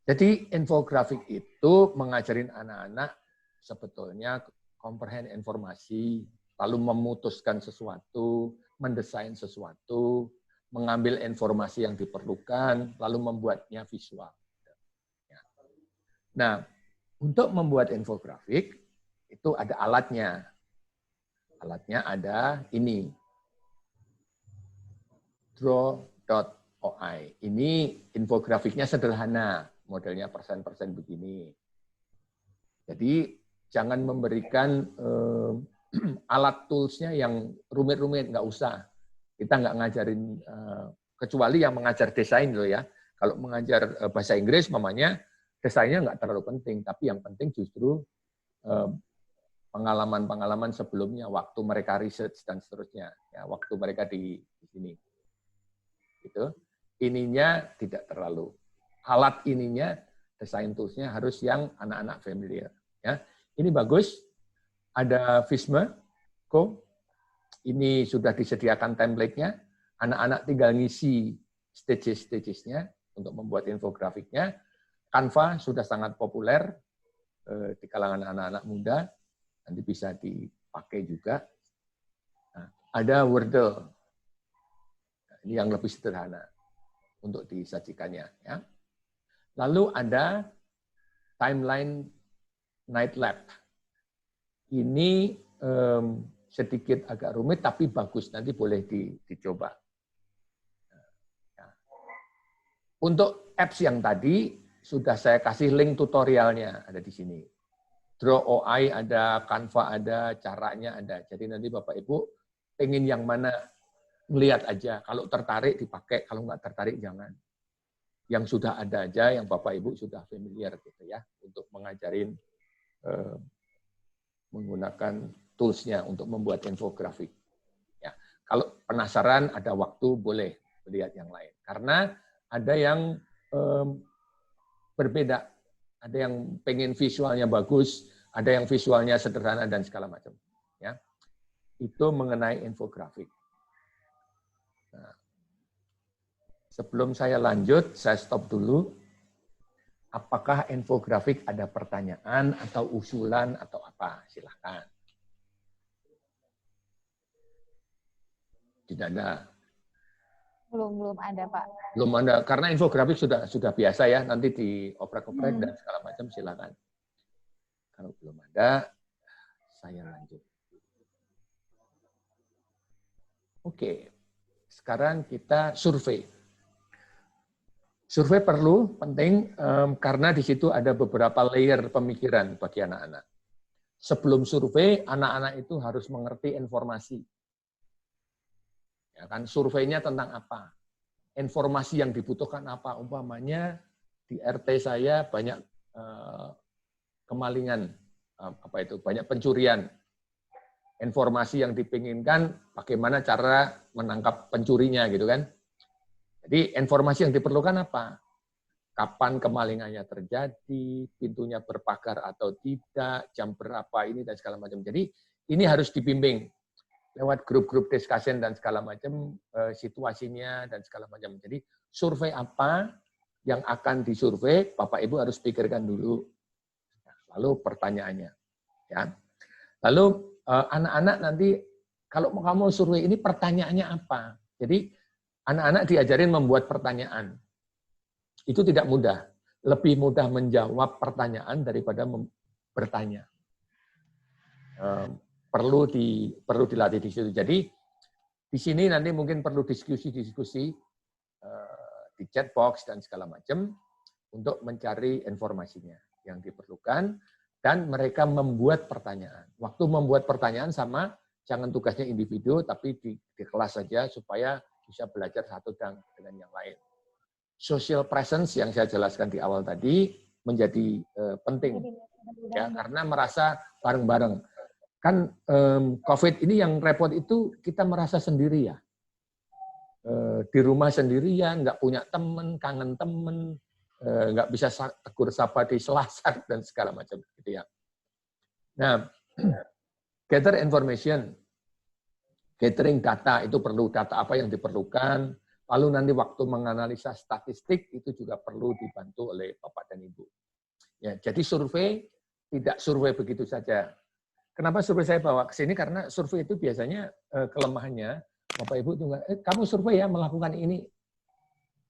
Jadi infografik itu mengajarin anak-anak sebetulnya comprehend informasi, lalu memutuskan sesuatu, mendesain sesuatu, mengambil informasi yang diperlukan, lalu membuatnya visual. Nah, untuk membuat infografik, itu ada alatnya. Alatnya ada ini. Draw.oi. Ini infografiknya sederhana. Modelnya persen-persen begini. Jadi jangan memberikan alat tools-nya yang rumit-rumit, nggak usah. Kita nggak ngajarin, kecuali yang mengajar desain loh ya. Kalau mengajar bahasa Inggris, mamanya desainnya nggak terlalu penting, tapi yang penting justru pengalaman-pengalaman sebelumnya, waktu mereka research dan seterusnya, ya, waktu mereka di sini. Gitu. Ininya tidak terlalu. Alat ininya, desain tools-nya harus yang anak-anak familiar. Ya. Ini bagus, ada Visma, ini sudah disediakan template-nya, anak-anak tinggal ngisi stages-stages-nya untuk membuat infografiknya. Canva sudah sangat populer di kalangan anak-anak muda, nanti bisa dipakai juga. Nah, ada Wordle, ini yang lebih sederhana untuk disajikannya. Ya. Lalu ada Timeline Night Lab. Ini sedikit agak rumit, tapi bagus. Nanti boleh dicoba. Ya. Untuk apps yang tadi, sudah saya kasih link tutorialnya, ada di sini. Draw.oi ada, Canva ada, caranya ada. Jadi nanti Bapak Ibu pengen yang mana, ngelihat aja. Kalau tertarik dipakai, kalau nggak tertarik jangan. Yang sudah ada aja, yang Bapak Ibu sudah familiar gitu ya, untuk mengajarin menggunakan tools-nya untuk membuat infografik. Ya, kalau penasaran ada waktu boleh lihat yang lain. Karena ada yang berbeda. Ada yang pengen visualnya bagus, ada yang visualnya sederhana dan segala macam. Ya, itu mengenai infografik. Nah, sebelum saya lanjut, saya stop dulu. Apakah infografik ada pertanyaan atau usulan atau apa? Silahkan. Tidak ada. Belum ada, Pak. Belum ada, karena infografik sudah biasa ya, nanti dioprek-oprek dan segala macam, silakan. Kalau belum ada, saya lanjut. Oke, sekarang kita survei. Survei perlu, penting, karena di situ ada beberapa layer pemikiran bagi anak-anak. Sebelum survei, anak-anak itu harus mengerti informasi. Ya kan, surveinya tentang apa? Informasi yang dibutuhkan apa? Umpamanya di RT saya banyak kemalingan, banyak pencurian. Informasi yang dipinginkan, bagaimana cara menangkap pencurinya, gitu kan? Jadi informasi yang diperlukan apa? Kapan kemalingannya terjadi, pintunya berpagar atau tidak, jam berapa ini dan segala macam. Jadi ini harus dibimbing lewat grup-grup discussion dan segala macam, situasinya dan segala macam. Jadi survei apa yang akan disurvei, Bapak Ibu harus pikirkan dulu. Lalu pertanyaannya, ya. Lalu anak-anak nanti kalau kamu survei ini pertanyaannya apa? Jadi anak-anak diajarin membuat pertanyaan. Itu tidak mudah. Lebih mudah menjawab pertanyaan daripada bertanya. Perlu dilatih di situ. Jadi di sini nanti mungkin perlu diskusi di chat box dan segala macam untuk mencari informasinya yang diperlukan dan mereka membuat pertanyaan. Waktu membuat pertanyaan sama, jangan tugasnya individu tapi di kelas saja supaya bisa belajar satu dengan yang lain. Social presence yang saya jelaskan di awal tadi menjadi penting ya karena merasa bareng-bareng. Kan COVID ini yang repot itu kita merasa sendiri ya. Di rumah sendirian, nggak punya teman, kangen teman, nggak bisa tegur sapa di Selasar dan segala macam gitu ya. Nah, gather information, gathering data itu perlu data apa yang diperlukan. Lalu nanti waktu menganalisa statistik itu juga perlu dibantu oleh Bapak dan Ibu. Ya, jadi survei tidak survei begitu saja. Kenapa survei saya bawa ke sini? Karena survei itu biasanya kelemahannya Bapak Ibu juga, kamu survei ya melakukan ini,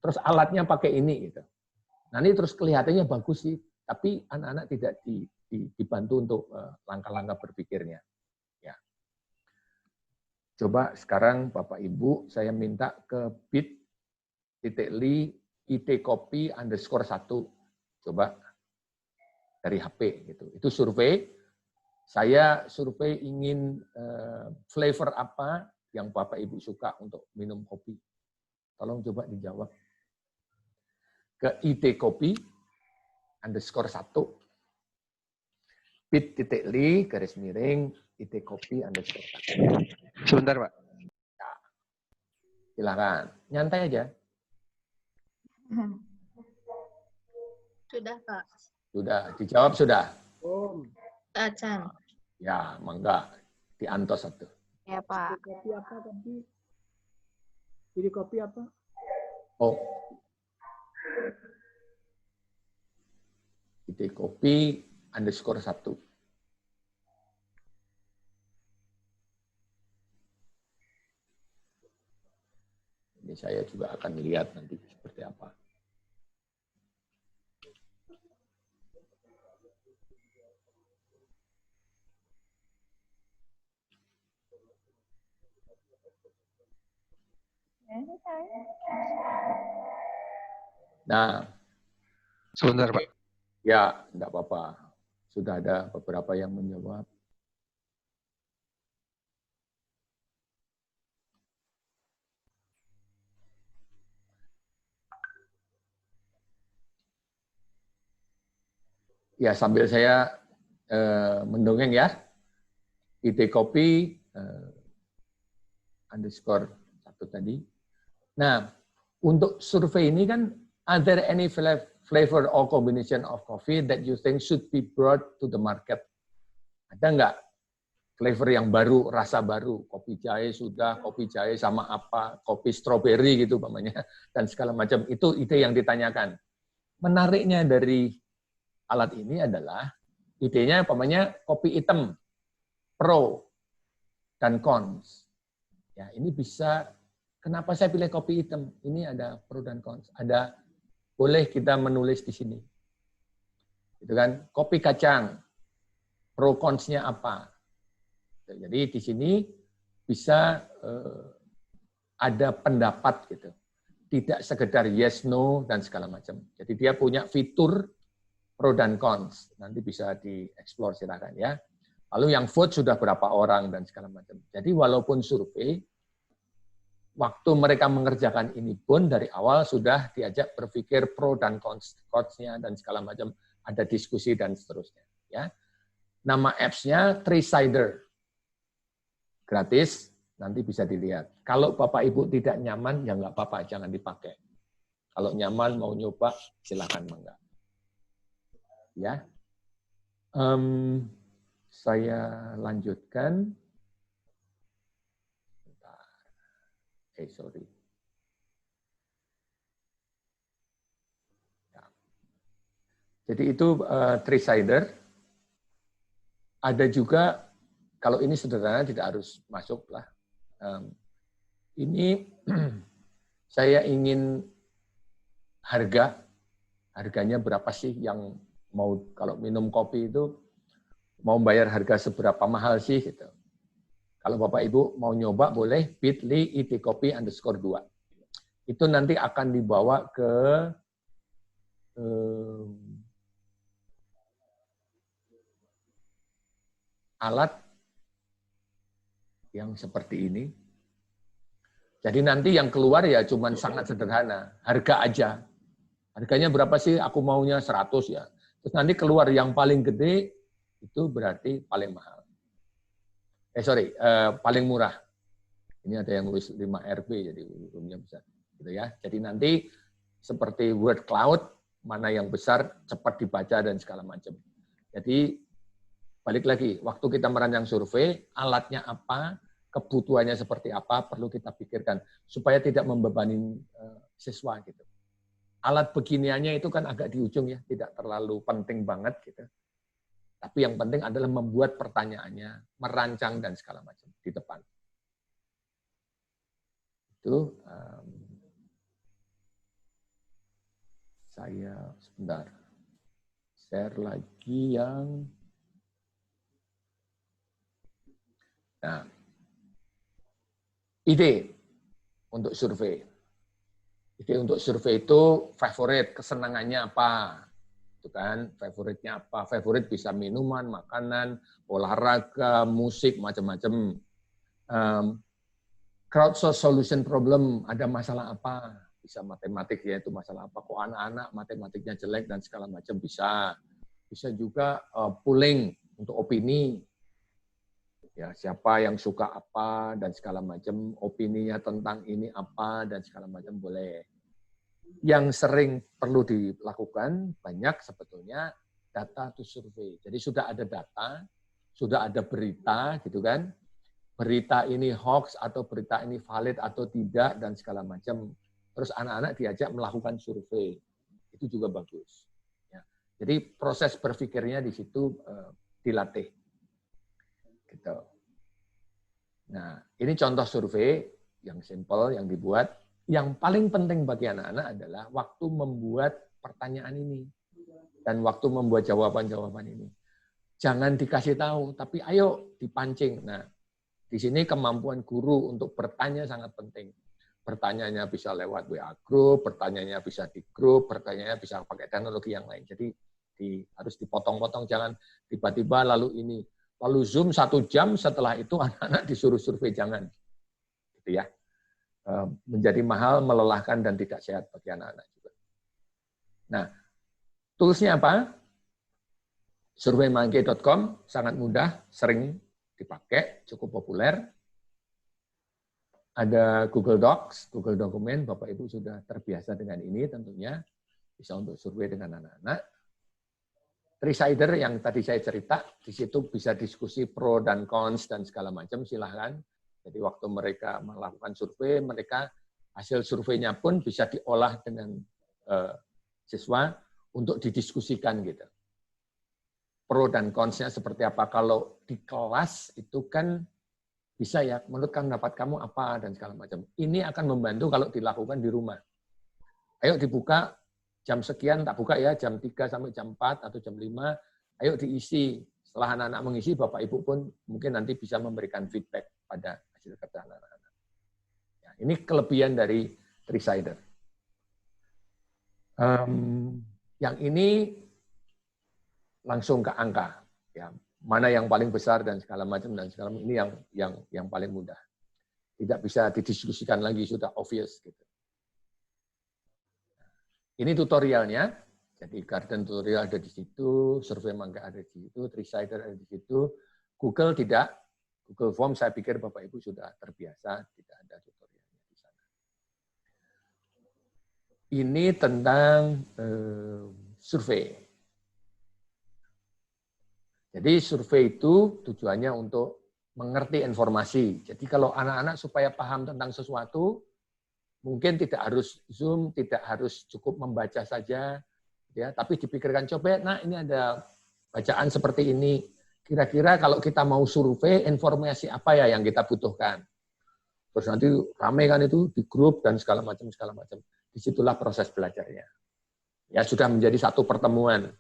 terus alatnya pakai ini gitu. Nanti terus kelihatannya bagus sih, tapi anak-anak tidak dibantu untuk langkah-langkah berpikirnya. Ya. Coba sekarang Bapak Ibu saya minta ke bit.ly itkopi_1. Coba dari HP gitu. Itu survei. Saya survei ingin flavor apa yang Bapak Ibu suka untuk minum kopi. Tolong coba dijawab. Ke itkopi_1. bit.ly /itkopi_1. Sebentar, Pak. Ya. Silakan, nyantai aja. Sudah, Pak. Sudah, dijawab sudah. Acan. Ya, mangga diantos satu. Ya, Pak. Kopi apa tadi? Jadi kopi apa? Oh. itkopi_1. Ini saya juga akan lihat nanti seperti apa. Nah, Sebentar, Pak. ya, enggak apa-apa. Sudah ada beberapa yang menjawab. Ya, sambil saya mendongeng ya. itkopi_1 tadi. Nah, untuk survei ini kan, are there any flavor or combination of coffee that you think should be brought to the market? Ada nggak flavor yang baru, rasa baru? Kopi jahe sudah, kopi jahe sama apa, kopi strawberry gitu umpamanya, dan segala macam. Itu ide yang ditanyakan. Menariknya dari alat ini adalah, idenya umpamanya kopi hitam, pro dan cons. Ya, ini bisa, kenapa saya pilih kopi hitam? Ini ada pro dan cons. Ada, boleh kita menulis di sini. Gitu kan? Kopi kacang, pro cons-nya apa? Jadi di sini bisa ada pendapat gitu. tidak sekedar yes, no, dan segala macam. Jadi dia punya fitur pro dan cons. Nanti bisa dieksplor silakan ya. Lalu yang vote sudah berapa orang dan segala macam. Jadi walaupun survei, waktu mereka mengerjakan ini pun dari awal sudah diajak berpikir pro dan cons-nya dan segala macam. Ada diskusi dan seterusnya. Ya. Nama apps-nya Treesider. Gratis, nanti bisa dilihat. Kalau Bapak Ibu tidak nyaman, ya nggak apa-apa, jangan dipakai. Kalau nyaman, mau nyoba, silakan mangga. Ya. Saya lanjutkan. Sorry. Ya. Jadi itu Treesider. Ada juga, kalau ini sederhana tidak harus masuk lah. Ini saya ingin harganya berapa sih yang mau, kalau minum kopi itu mau bayar harga seberapa mahal sih gitu. Kalau Bapak Ibu mau nyoba boleh bit.ly itkopi_2. Itu nanti akan dibawa ke alat yang seperti ini. Jadi nanti yang keluar ya cuman sangat sederhana, harga aja. Harganya berapa sih? Aku maunya 100 ya. Terus nanti keluar yang paling gede, itu berarti paling mahal. Paling murah. Ini ada yang nulis 5 Rp, jadi umumnya bisa. Gitu ya. Jadi nanti seperti word cloud, mana yang besar, cepat dibaca, dan segala macam. Jadi, balik lagi, waktu kita merancang survei, alatnya apa, kebutuhannya seperti apa, perlu kita pikirkan. Supaya tidak membebani siswa. Gitu. Alat beginiannya itu kan agak di ujung ya, tidak terlalu penting banget gitu. Tapi yang penting adalah membuat pertanyaannya, merancang dan segala macam di depan. Itu saya sebentar share lagi yang ide untuk survei. Ide untuk survei itu favorit, kesenangannya apa? Itu kan, favoritnya apa? Favorit bisa minuman, makanan, olahraga, musik, macam-macam. Crowdsource solution problem, ada masalah apa? Bisa matematik ya, itu masalah apa? Kok anak-anak matematiknya jelek dan segala macam bisa. Bisa juga polling untuk opini. Ya, siapa yang suka apa dan segala macam, opininya tentang ini apa dan segala macam boleh. Yang sering perlu dilakukan banyak sebetulnya data to survey. Jadi sudah ada data, sudah ada berita gitu kan. Berita ini hoax atau berita ini valid atau tidak dan segala macam. Terus anak-anak diajak melakukan survei. Itu juga bagus. Ya. Jadi proses berpikirnya di situ dilatih. Gitu. Nah, ini contoh survei yang simple yang dibuat. Yang paling penting bagi anak-anak adalah waktu membuat pertanyaan ini dan waktu membuat jawaban-jawaban ini. Jangan dikasih tahu, tapi ayo dipancing. Nah, di sini kemampuan guru untuk bertanya sangat penting. Pertanyaannya bisa lewat WA group, pertanyaannya bisa di grup, pertanyaannya bisa pakai teknologi yang lain. Jadi harus dipotong-potong, jangan tiba-tiba lalu ini. Lalu Zoom 1 jam, setelah itu anak-anak disuruh survei, jangan. Gitu ya. Menjadi mahal, melelahkan, dan tidak sehat bagi anak-anak juga. Nah, toolsnya apa? Surveymonkey.com, sangat mudah, sering dipakai, cukup populer. Ada Google Docs, Google Dokumen, Bapak Ibu sudah terbiasa dengan ini tentunya, bisa untuk survei dengan anak-anak. Treesider yang tadi saya cerita, di situ bisa diskusi pro dan cons dan segala macam, silahkan. Jadi waktu mereka melakukan survei, mereka hasil surveinya pun bisa diolah dengan siswa untuk didiskusikan gitu. Pro dan cons-nya seperti apa. Kalau di kelas itu kan bisa ya, menurut pendapat kamu apa dan segala macam. Ini akan membantu kalau dilakukan di rumah. Ayo dibuka jam sekian, tak buka ya, jam 3 sampai jam 4 atau jam 5. Ayo diisi. Setelah anak-anak mengisi, Bapak Ibu pun mungkin nanti bisa memberikan feedback pada hasil kerja anak-anak. Ya, ini kelebihan dari Treesider. Yang ini langsung ke angka, ya, mana yang paling besar dan segala macam ini yang paling mudah. Tidak bisa didiskusikan lagi, sudah obvious gitu. Ini tutorialnya. Jadi Garden tutorial ada di situ, Survei Mangga ada di situ, Treesider ada di situ. Google tidak. Google Form saya pikir Bapak Ibu sudah terbiasa, tidak ada tutorialnya di sana. Ini tentang survei. Jadi survei itu tujuannya untuk mengerti informasi. Jadi kalau anak-anak supaya paham tentang sesuatu, mungkin tidak harus Zoom, tidak harus cukup membaca saja, ya, tapi dipikirkan, coba, nah ini ada bacaan seperti ini. Kira-kira kalau kita mau survei, informasi apa ya yang kita butuhkan? Terus nanti rame kan itu di grup dan segala macam. Disitulah proses belajarnya. Ya sudah menjadi satu pertemuan,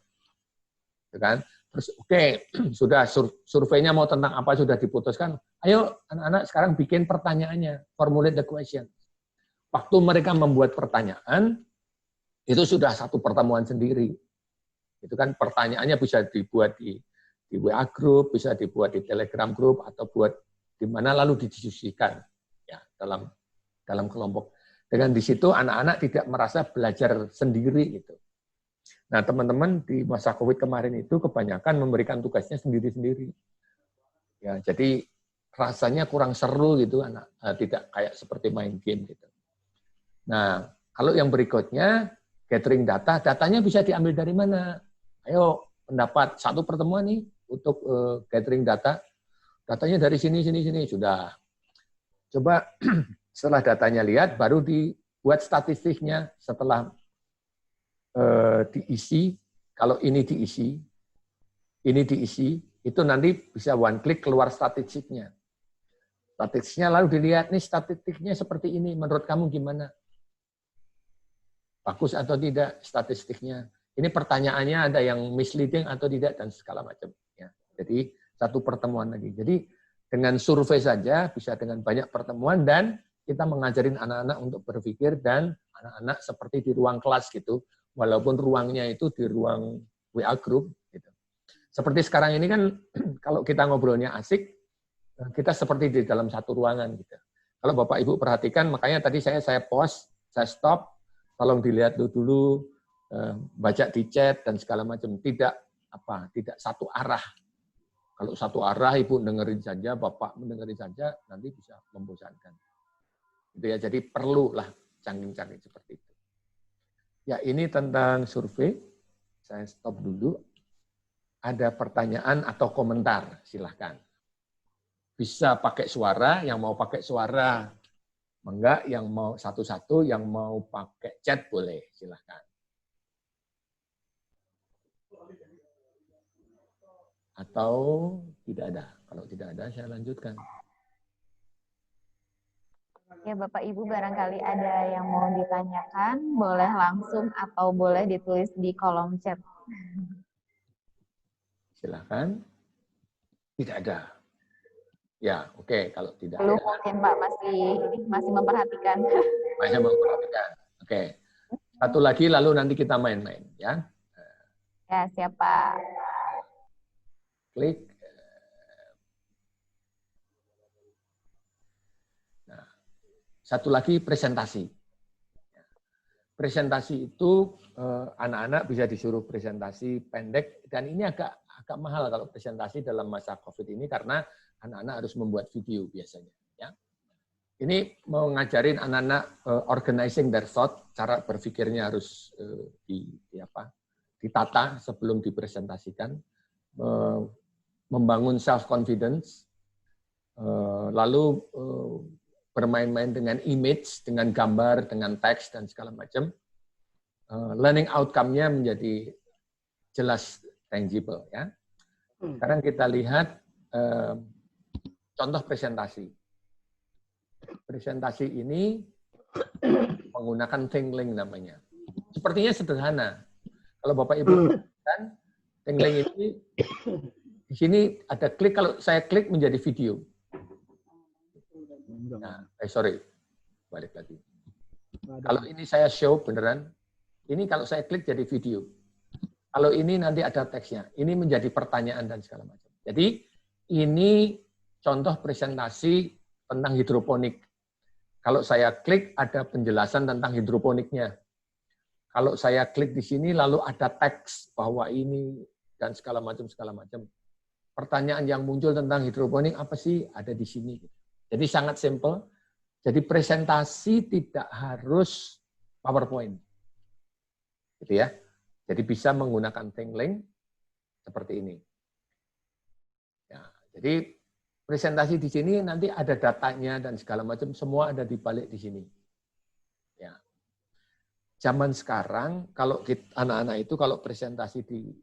kan? Terus oke, sudah surveinya mau tentang apa sudah diputuskan. Ayo anak-anak sekarang bikin pertanyaannya, formulate the question. Waktu mereka membuat pertanyaan, itu sudah satu pertemuan sendiri. Itu kan pertanyaannya bisa dibuat di WA group, bisa dibuat di Telegram group, atau buat di mana lalu didiskusikan ya dalam kelompok. Dengan di situ anak-anak tidak merasa belajar sendiri gitu. Nah, teman-teman di masa Covid kemarin itu kebanyakan memberikan tugasnya sendiri-sendiri. Ya, jadi rasanya kurang seru gitu, tidak kayak seperti main game gitu. Nah, kalau yang berikutnya gathering data, datanya bisa diambil dari mana? Ayo, pendapat satu pertemuan nih untuk gathering data. Datanya dari sini sudah. Coba setelah datanya lihat, baru dibuat statistiknya setelah diisi. Kalau ini diisi, itu nanti bisa one click keluar statistiknya. Statistiknya lalu dilihat, nih statistiknya seperti ini, menurut kamu gimana? Bagus atau tidak statistiknya? Ini pertanyaannya ada yang misleading atau tidak, dan segala macam. Ya. Jadi satu pertemuan lagi. Jadi dengan survei saja bisa dengan banyak pertemuan, dan kita mengajarin anak-anak untuk berpikir, dan anak-anak seperti di ruang kelas gitu, walaupun ruangnya itu di ruang WA group. Gitu. Seperti sekarang ini kan kalau kita ngobrolnya asik, kita seperti di dalam satu ruangan. Gitu. Kalau Bapak Ibu perhatikan, makanya tadi saya pause, saya stop, tolong dilihat dulu, baca di chat dan segala macam. Tidak satu arah. Kalau satu arah Ibu dengerin saja, Bapak mendengarin saja, nanti bisa membosankan. Gitu ya, jadi perlulah canggih-canggih seperti itu. Ya, ini tentang survei. Saya stop dulu. Ada pertanyaan atau komentar, silahkan. Bisa pakai suara, yang mau pakai suara enggak, yang mau satu-satu, yang mau pakai chat boleh, silahkan. Atau tidak ada. Kalau tidak ada, saya lanjutkan. Ya, Bapak Ibu barangkali ada yang mau ditanyakan, boleh langsung atau boleh ditulis di kolom chat. Silahkan. Tidak ada. Ya, oke. Kalau tidak Belum ada. mungkin Pak, masih memperhatikan. Masih memperhatikan. Oke. Satu lagi, lalu nanti kita main-main. Ya, Ya, siapa? Klik. Nah, satu lagi presentasi. Presentasi itu anak-anak bisa disuruh presentasi pendek, dan ini agak mahal kalau presentasi dalam masa COVID ini karena anak-anak harus membuat video biasanya. Ya. Ini mau ngajarin anak-anak organizing their thought, cara berpikirnya harus ditata sebelum dipresentasikan, membangun self-confidence, lalu bermain-main dengan image, dengan gambar, dengan teks, dan segala macam. Learning outcome-nya menjadi jelas, tangible. Ya. Sekarang kita lihat contoh presentasi. Presentasi ini menggunakan Tingling namanya. Sepertinya sederhana. Kalau Bapak Ibu kan Tingling ini di sini ada klik, kalau saya klik menjadi video. Nah, sorry, balik lagi. Kalau ini saya show beneran, Ini kalau saya klik jadi video. Kalau ini nanti ada teksnya. Ini menjadi pertanyaan dan segala macam. Jadi ini contoh presentasi tentang hidroponik. Kalau saya klik ada penjelasan tentang hidroponiknya. Kalau saya klik di sini lalu ada teks bahwa ini dan segala macam. Pertanyaan yang muncul tentang hidroponik apa sih? Ada di sini. Jadi sangat simple. Jadi presentasi tidak harus PowerPoint. Gitu ya. Jadi bisa menggunakan ThinkLink seperti ini. Ya, jadi presentasi di sini nanti ada datanya dan segala macam, semua ada di balik di sini. Ya. Zaman sekarang kalau anak-anak itu kalau presentasi di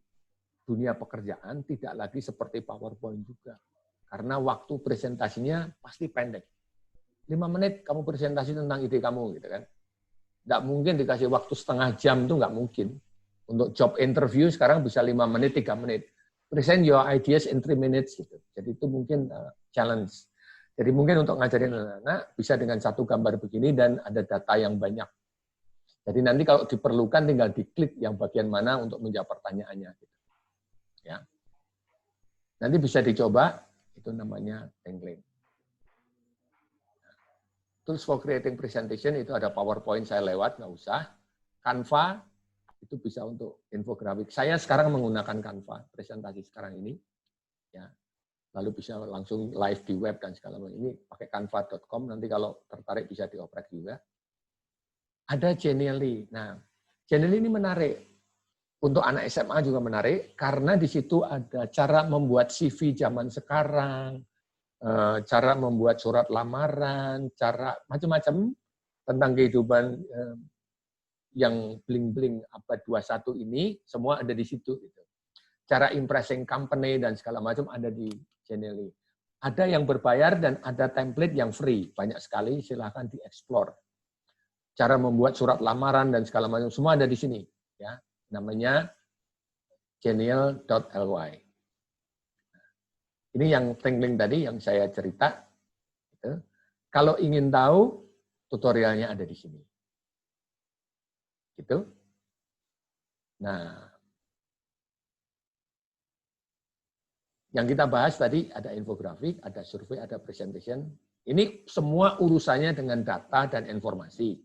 dunia pekerjaan tidak lagi seperti PowerPoint juga. Karena waktu presentasinya pasti pendek. 5 menit kamu presentasi tentang ide kamu gitu kan. Nggak mungkin dikasih waktu setengah jam, itu nggak mungkin. Untuk job interview sekarang bisa 5 menit, 3 menit. Present your ideas in 3 minutes. Gitu. Jadi itu mungkin challenge. Jadi mungkin untuk ngajarin anak-anak bisa dengan satu gambar begini dan ada data yang banyak. Jadi nanti kalau diperlukan tinggal diklik yang bagian mana untuk menjawab pertanyaannya. Gitu. Ya. Nanti bisa dicoba, itu namanya ThinkLink. Tools for creating presentation itu ada PowerPoint saya lewat, nggak usah. Canva itu bisa untuk infografik. Saya sekarang menggunakan Canva presentasi sekarang ini, ya. Lalu bisa langsung live di web dan segala macam. Ini pakai canva.com. Nanti kalau tertarik bisa dioprek juga. Ada Genially. Nah, Genially ini menarik untuk anak SMA juga menarik karena di situ ada cara membuat CV zaman sekarang, cara membuat surat lamaran, cara macam-macam tentang kehidupan yang bling-bling abad 21 ini, semua ada di situ. Gitu. Cara impressing company dan segala macam ada di Genially. Ada yang berbayar dan ada template yang free. Banyak sekali, silahkan di-explore. Cara membuat surat lamaran dan segala macam, semua ada di sini. Ya, namanya genial.ly. Ini yang ThinkLink tadi yang saya cerita. Gitu. Kalau ingin tahu, tutorialnya ada di sini. Gitu. Nah, yang kita bahas tadi ada infografik, ada survei, ada presentation. Ini semua urusannya dengan data dan informasi.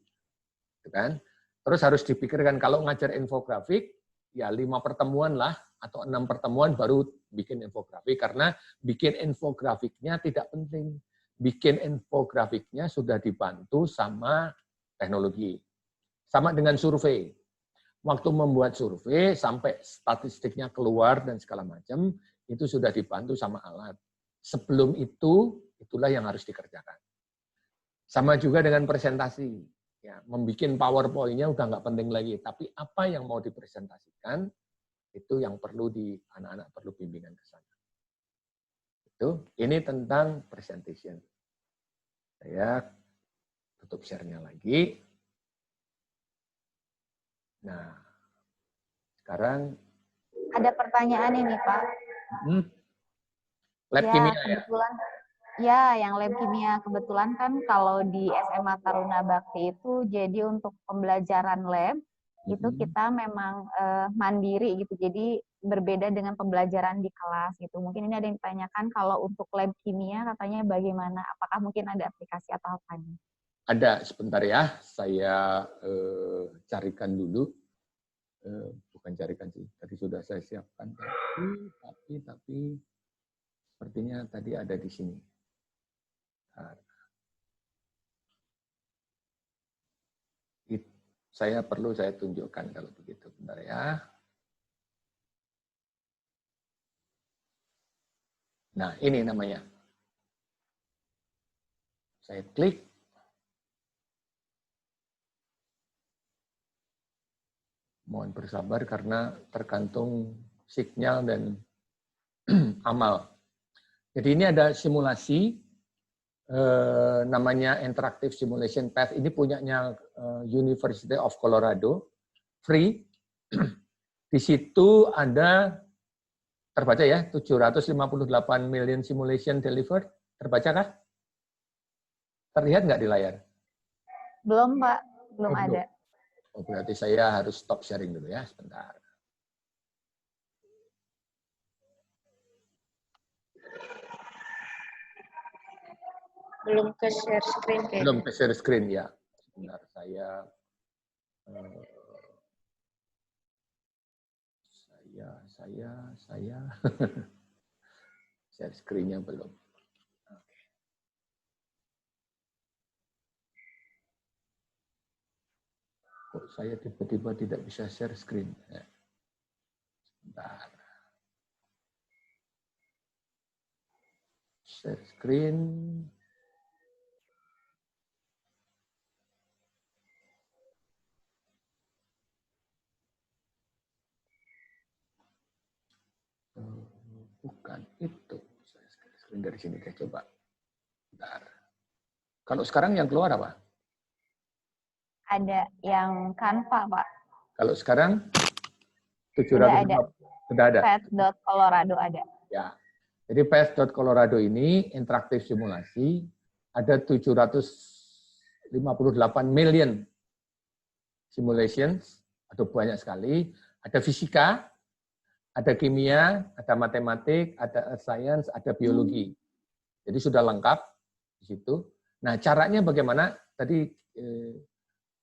Gitu kan? Terus harus dipikirkan kalau ngajar infografik, ya 5 pertemuan lah, atau 6 pertemuan baru bikin infografik. Karena bikin infografiknya tidak penting. Bikin infografiknya sudah dibantu sama teknologi. Sama dengan survei. Waktu membuat survei, sampai statistiknya keluar dan segala macam, itu sudah dibantu sama alat. Sebelum itu, itulah yang harus dikerjakan. Sama juga dengan presentasi. Ya, membikin PowerPoint-nya udah nggak penting lagi. Tapi apa yang mau dipresentasikan, itu yang perlu anak-anak perlu bimbingan ke sana. Itu, ini tentang presentation. Saya tutup share-nya lagi. Nah, sekarang Ada pertanyaan ini, Pak. Lab kimia ya? Kebetulan, ya, yang lab kimia. Kebetulan kan kalau di SMA Taruna Bakti itu jadi untuk pembelajaran lab, itu kita memang mandiri gitu. Jadi berbeda dengan pembelajaran di kelas gitu. Mungkin ini ada yang ditanyakan kalau untuk lab kimia katanya bagaimana? Apakah mungkin ada aplikasi atau apa nih? Ada, sebentar ya, saya carikan dulu. Bukan carikan sih, tadi sudah saya siapkan. Tapi sepertinya tadi ada di sini. Saya tunjukkan kalau begitu. Bentar ya. Nah, ini namanya. Saya klik. Mohon bersabar karena tergantung sinyal dan amal. Jadi ini ada simulasi, namanya Interactive Simulation Path. Ini punyanya University of Colorado, free. Di situ ada, terbaca ya, 758 million simulation delivered. Terbaca kah? Terlihat nggak di layar? Belum, Pak. Belum ada. Oh, berarti saya harus stop sharing dulu ya, sebentar. Belum ke share screen kayaknya. Belum ke share screen ya. Sebentar, saya share screen-nya belum. Kok saya tiba-tiba tidak bisa share screen? Ya. Sebentar. Share screen. Bukan itu. Share screen dari sini deh, coba. Bentar. Kalau sekarang yang keluar apa? Ada yang Canva, Pak. Kalau sekarang 700 Sudah ada. sudah ada. Path.Colorado ada. Ya. Jadi Path.Colorado ini interaktif simulasi ada 758 million simulations, atau banyak sekali. Ada fisika, ada kimia, ada matematik, ada science, ada biologi. Jadi sudah lengkap di situ. Nah, caranya bagaimana? Tadi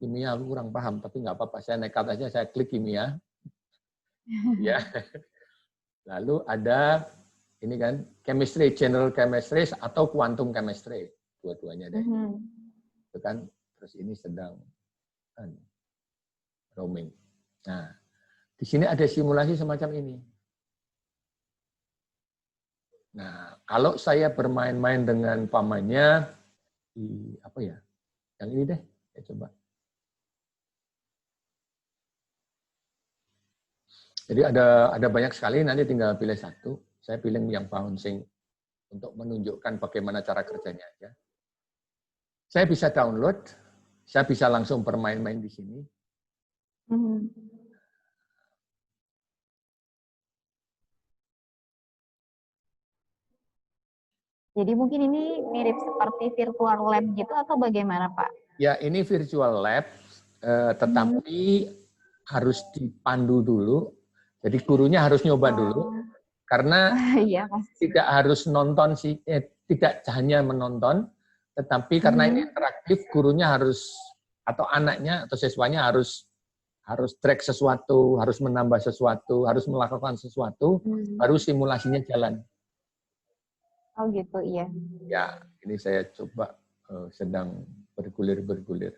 kimia aku kurang paham, tapi nggak apa-apa. Saya nekat aja, saya klik kimia. Ya. Lalu ada ini kan chemistry, general chemistry atau quantum chemistry, dua-duanya deh. Itu kan, terus ini sedang roaming. Nah, di sini ada simulasi semacam ini. Nah, kalau saya bermain-main dengan pamannya di apa ya? Yang ini deh, saya coba. Jadi ada banyak sekali, nanti tinggal pilih satu. Saya pilih yang bouncing untuk menunjukkan bagaimana cara kerjanya aja. Saya bisa download, saya bisa langsung bermain-main di sini. Jadi mungkin ini mirip seperti virtual lab gitu atau bagaimana, Pak? Ya, ini virtual lab, tetapi harus dipandu dulu. Jadi gurunya harus nyoba dulu, karena Iya, tidak harus nonton sih, tidak hanya menonton, tetapi karena ini interaktif, gurunya harus atau anaknya atau siswanya harus track sesuatu, harus menambah sesuatu, harus melakukan sesuatu, baru simulasinya jalan. Oh gitu, iya. Ya, ini saya coba sedang bergulir-bergulir.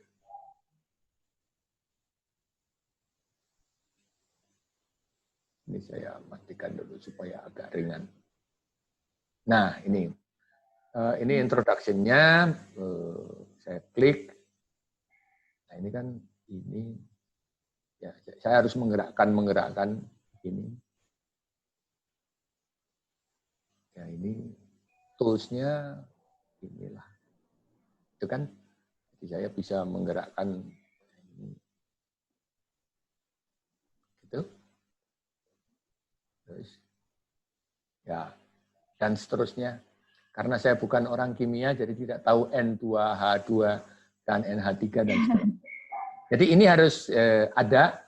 Ini saya matikan dulu supaya agak ringan. Nah, ini introduction-nya. Saya klik. Nah, ini kan ini. Ya, saya harus menggerakkan ini. Ya, ini tools-nya inilah. Itu kan, jadi saya bisa menggerakkan ini. Gitu. Terus, ya, dan seterusnya. Karena saya bukan orang kimia, jadi tidak tahu N2H2 dan NH3 dan seterusnya. Jadi ini harus ada,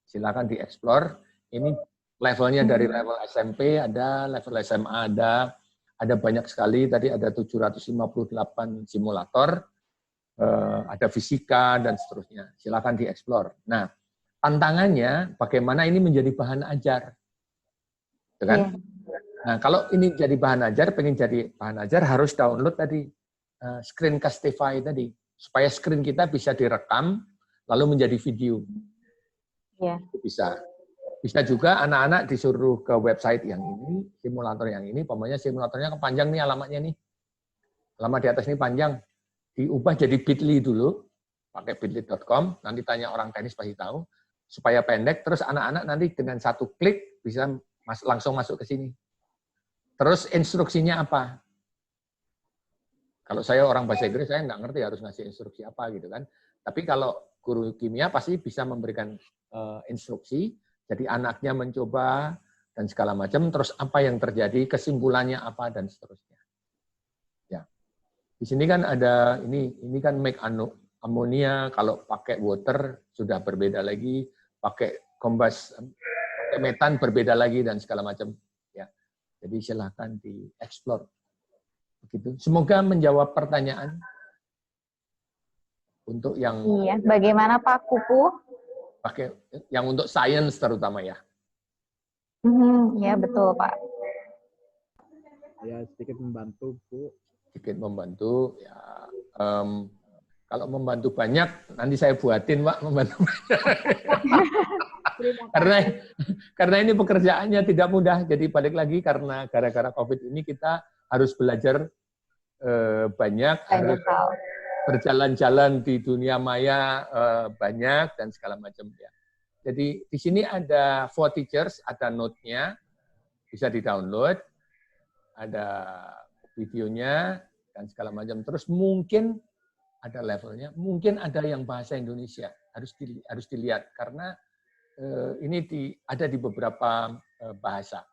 silakan dieksplor. Ini levelnya dari level SMP ada, level SMA ada banyak sekali. Tadi ada 758 simulator, ada fisika dan seterusnya. Silakan dieksplor. Nah, tantangannya bagaimana ini menjadi bahan ajar. Kan? Nah, kalau ini jadi bahan ajar, pengen jadi bahan ajar harus download tadi Screencastify tadi, supaya screen kita bisa direkam lalu menjadi video. Bisa juga anak-anak disuruh ke website yang ini, simulator yang ini, pokoknya simulatornya panjang nih alamatnya nih. Alamat di atas ini panjang. Diubah jadi bit.ly dulu, pakai bit.ly.com, nanti tanya orang teknis pasti tahu, supaya pendek, terus anak-anak nanti dengan satu klik bisa langsung masuk ke sini. Terus instruksinya apa? Kalau saya orang bahasa Inggris, saya nggak ngerti harus ngasih instruksi apa gitu kan. Tapi kalau guru kimia pasti bisa memberikan instruksi, jadi anaknya mencoba dan segala macam, terus apa yang terjadi, kesimpulannya apa dan seterusnya. Ya, di sini kan ada ini kan make amonia, kalau pakai water sudah berbeda lagi, pakai pakai metan berbeda lagi dan segala macam. Ya, jadi silahkan dieksplor. Begitu. Semoga menjawab pertanyaan untuk yang Iya, bagaimana Pak Kupu? pakai yang untuk sains terutama ya. Ya betul Pak. Ya, sedikit membantu, Bu. Sedikit membantu ya. Kalau membantu banyak, nanti saya buatin Pak membantu banyak. karena ini pekerjaannya tidak mudah. Jadi balik lagi karena gara-gara COVID ini kita harus belajar banyak, harus berjalan-jalan di dunia maya banyak dan segala macam ya. Jadi di sini ada 4 teachers, ada note-nya, bisa di-download, ada videonya dan segala macam. Terus mungkin ada levelnya, mungkin ada yang bahasa Indonesia, harus dilihat karena ini ada di beberapa bahasa,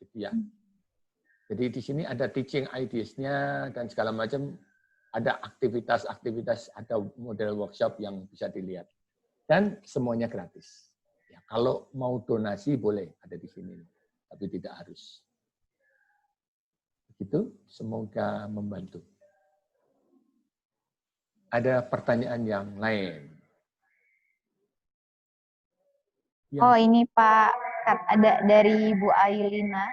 gitu ya. Jadi di sini ada teaching ideas-nya dan segala macam, ada aktivitas-aktivitas, ada model workshop yang bisa dilihat. Dan semuanya gratis. Ya, kalau mau donasi boleh ada di sini, tapi tidak harus. Begitu, semoga membantu. Ada pertanyaan yang lain? Oh ini Pak, ada dari Bu Ailina.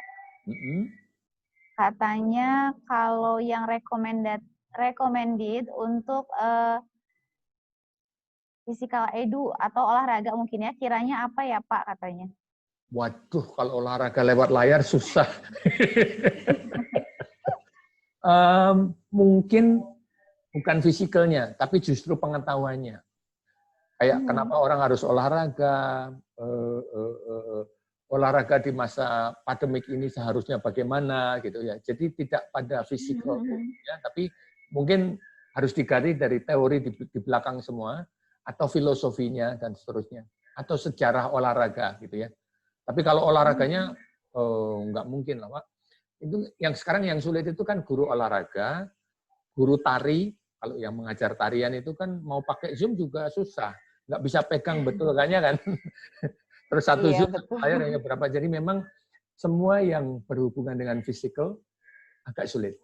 Katanya kalau yang recommended untuk physical edu atau olahraga mungkin ya, kiranya apa ya Pak katanya? Waduh, kalau olahraga lewat layar susah. Mungkin bukan fisikalnya, tapi justru pengetahuannya. Kayak kenapa orang harus olahraga, olahraga di masa pandemik ini seharusnya bagaimana gitu ya. Jadi tidak pada fisikal, ya, tapi mungkin harus digali dari teori di belakang semua, atau filosofinya dan seterusnya, atau sejarah olahraga gitu ya. Tapi kalau olahraganya nggak mungkin lah Pak. Itu yang sekarang yang sulit itu kan guru olahraga, guru tari. Kalau yang mengajar tarian itu kan mau pakai Zoom juga susah, nggak bisa pegang betul kayaknya kan. Terus satu Zoom layar hanya berapa. Jadi memang semua yang berhubungan dengan fisikal agak sulit.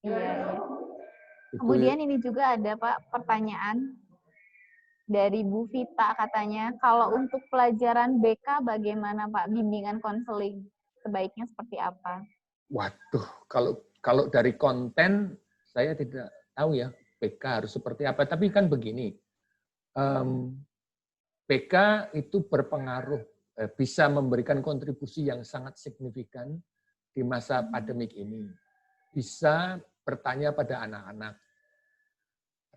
Iya. Kemudian ini juga ada Pak pertanyaan dari Bu Vita katanya, kalau untuk pelajaran BK bagaimana Pak bimbingan konseling? Sebaiknya seperti apa? Waduh, kalau dari konten saya tidak tahu ya BK harus seperti apa. Tapi kan begini, BK itu berpengaruh, bisa memberikan kontribusi yang sangat signifikan di masa pandemik ini. Bisa bertanya pada anak-anak,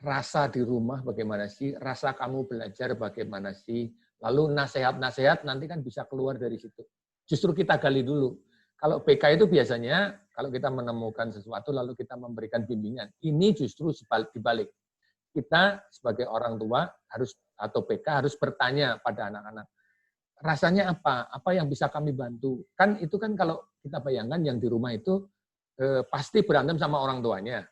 rasa di rumah bagaimana sih, rasa kamu belajar bagaimana sih, lalu nasihat-nasihat nanti kan bisa keluar dari situ. Justru kita gali dulu. Kalau BK itu biasanya, kalau kita menemukan sesuatu lalu kita memberikan bimbingan. Ini justru dibalik. Kita sebagai orang tua harus atau BK harus bertanya pada anak-anak, rasanya apa? Apa yang bisa kami bantu? Kan itu kan kalau kita bayangkan yang di rumah itu pasti berantem sama orang tuanya.